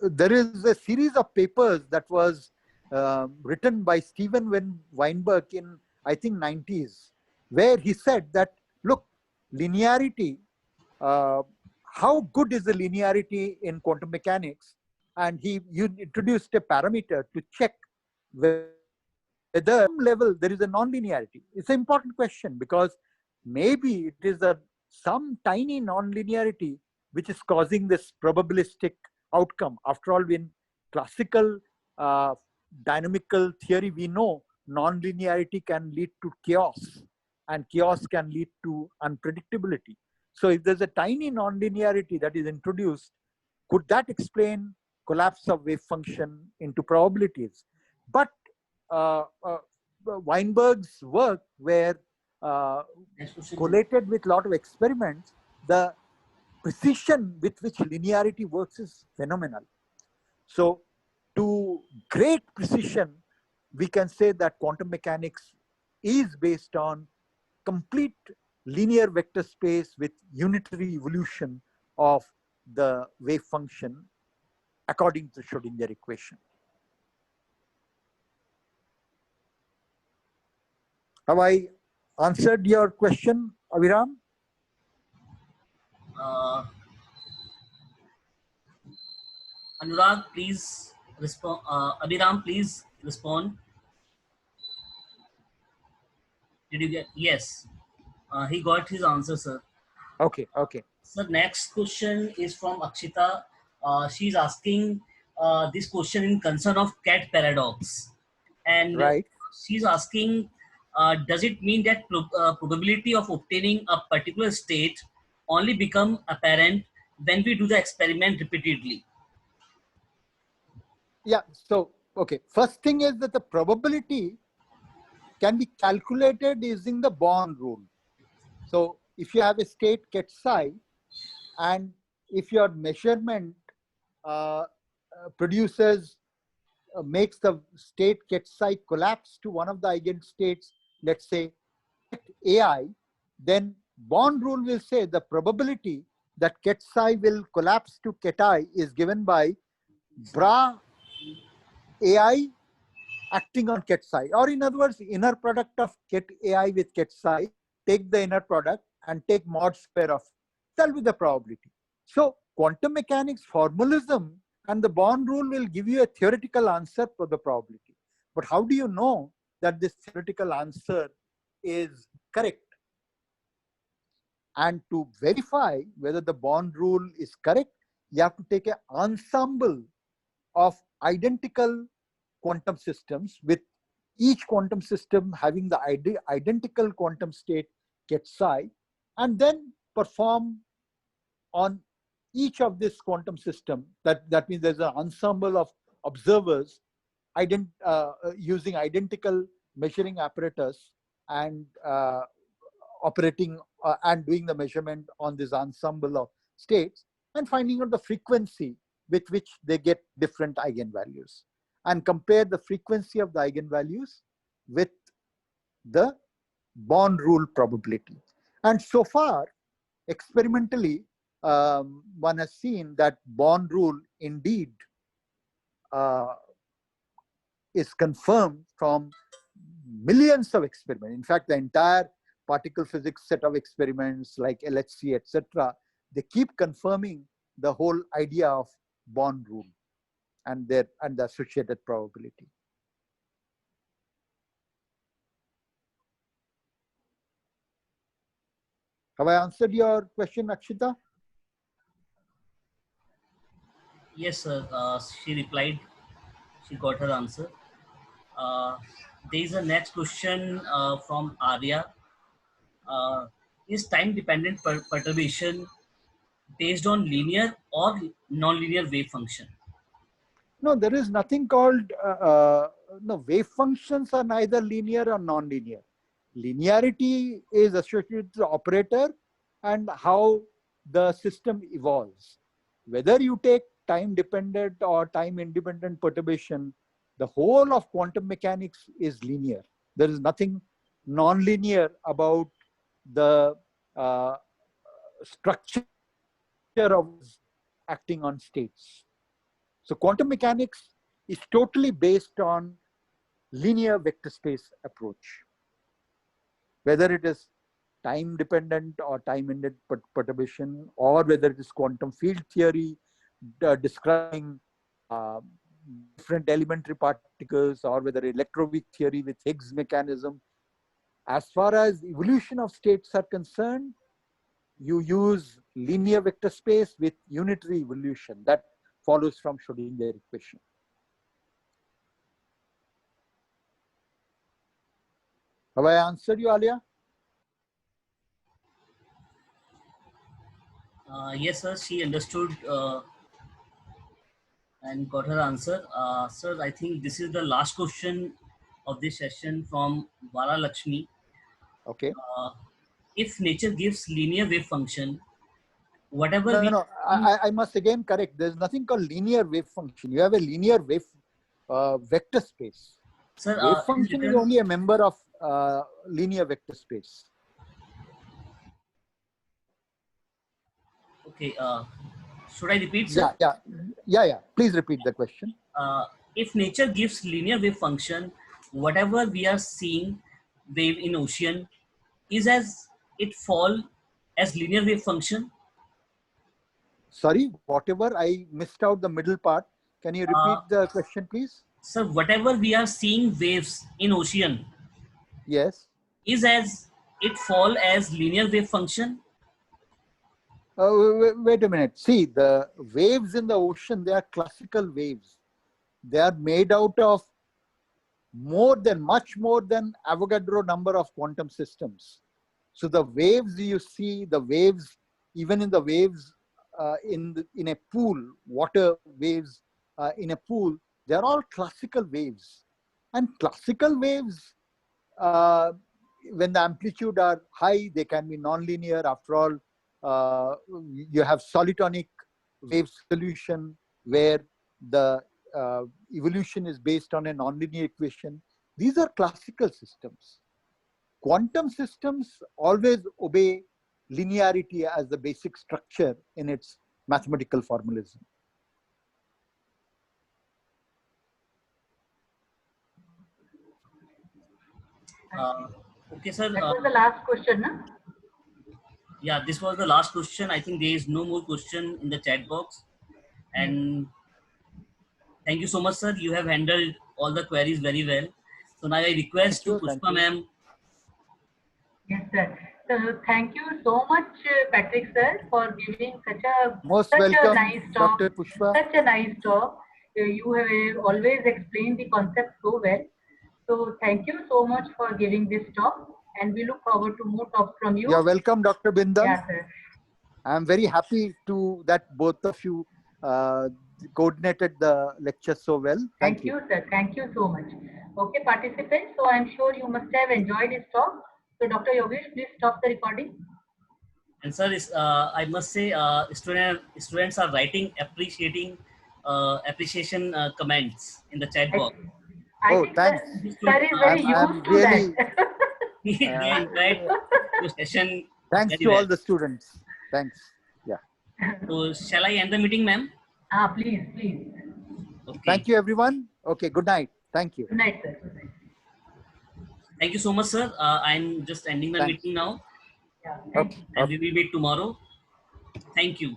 there is a series of papers that was written by Steven Weinberg in, I think, 90s, where he said that, look, linearity, how good is the linearity in quantum mechanics? And you introduced a parameter to check whether at some level there is a non-linearity. It's an important question, because maybe it is some tiny non-linearity which is causing this probabilistic outcome. After all, in classical dynamical theory, we know non-linearity can lead to chaos, and chaos can lead to unpredictability. So if there's a tiny non-linearity that is introduced, could that explain collapse of wave function into probabilities? But Weinberg's work were collated with a lot of experiments. The precision with which linearity works is phenomenal. So to great precision, we can say that quantum mechanics is based on complete linear vector space with unitary evolution of the wave function according to Schrodinger equation. Have I answered your question, Aviram? Anurag, please respond. Abhiram, please respond. Did you get? Yes. He got his answer, sir. Okay, okay. So next question is from Akshita. She's asking this question in concern of cat paradox. And right. She's asking, does it mean that probability of obtaining a particular state only become apparent when we do the experiment repeatedly? Yeah, so, okay. First thing is that the probability can be calculated using the Born rule. So if you have a state ket psi, and if your measurement makes the state ket psi collapse to one of the eigenstates, let's say AI, then Born rule will say the probability that ket psi will collapse to ket I is given by bra AI acting on ket psi, or in other words, inner product of ket AI with ket psi, take the inner product and take mod square of, that will be the probability. So quantum mechanics formalism and the Born rule will give you a theoretical answer for the probability. But how do you know that this theoretical answer is correct? And to verify whether the Born rule is correct, you have to take an ensemble of identical quantum systems, with each quantum system having the identical quantum state ket psi, and then perform on each of this quantum system. That means there's an ensemble of observers using identical measuring apparatus and operating and doing the measurement on this ensemble of states, and finding out the frequency with which they get different eigenvalues, and compare the frequency of the eigenvalues with the Born rule probability. And so far, experimentally, one has seen that Born rule indeed is confirmed from millions of experiments. In fact, the entire particle physics set of experiments like LHC, etc., they keep confirming the whole idea of Born rule and the associated probability. Have I answered your question, Akshita? Yes, sir. She replied. She got her answer. There is a next question from Arya. Is time-dependent perturbation based on linear or non-linear wave function? No, there is nothing called, no, wave functions are neither linear or non-linear. Linearity is associated with the operator and how the system evolves. Whether you take time-dependent or time-independent perturbation, the whole of quantum mechanics is linear. There is nothing non-linear about the structure of acting on states. So quantum mechanics is totally based on linear vector space approach. Whether it is time dependent or time independent perturbation, or whether it is quantum field theory describing different elementary particles, or whether electroweak theory with Higgs mechanism. As far as evolution of states are concerned, you use linear vector space with unitary evolution. That follows from Schrodinger equation. Have I answered you, Alia? Yes, sir. She understood and got her answer. Sir, I think this is the last question of this session from Vara Lakshmi. Okay. If nature gives linear wave function, whatever I must again correct. There's nothing called linear wave function. You have a linear wave vector space. Sir, wave function is only a member of linear vector space. Okay. Should I repeat, sir? Yeah. Please repeat the question. If nature gives linear wave function, whatever we are seeing wave in ocean is as it fall as linear wave function. Sorry, whatever, I missed out the middle part. Can you repeat the question, please? Sir, whatever we are seeing waves in ocean, yes, is as it fall as linear wave function. Wait a minute. See, the waves in the ocean, they are classical waves. They are made out of much more than Avogadro number of quantum systems. So the waves you see, the waves, even in the waves in a pool, water waves in a pool, they are all classical waves. And classical waves, when the amplitude are high, they can be nonlinear. After all, you have solitonic wave solution where the evolution is based on a nonlinear equation. These are classical systems. Quantum systems always obey linearity as the basic structure in its mathematical formalism. Okay, sir. That was the last question, no? Yeah, this was the last question. I think there is no more question in the chat box. And thank you so much, sir. You have handled all the queries very well. So now I request to Pushpa ma'am. Yes, sir. So thank you so much, Patrick sir, for giving such a nice talk. Dr. Pushpa. Such a nice talk. You have always explained the concept so well. So thank you so much for giving this talk, and we look forward to more talks from you. You're welcome, Dr. Bindal. Yeah, sir. I'm very happy that both of you coordinated the lecture so well. Thank you, sir. Thank you so much. Okay, participants. So I'm sure you must have enjoyed this talk. So Dr. Yogesh, please stop the recording. And sir, I must say, students are writing appreciation comments in the chat box. I think thanks. Sir is very used to really, that. They enjoyed the session. Thanks to all the students. Thanks. Yeah. So shall I end the meeting, ma'am? Please. Okay. Thank you, everyone. Okay, good night. Thank you. Good night, sir. Good night. Thank you so much, sir. I'm just ending the meeting now. Yeah, and we will meet tomorrow. Thank you.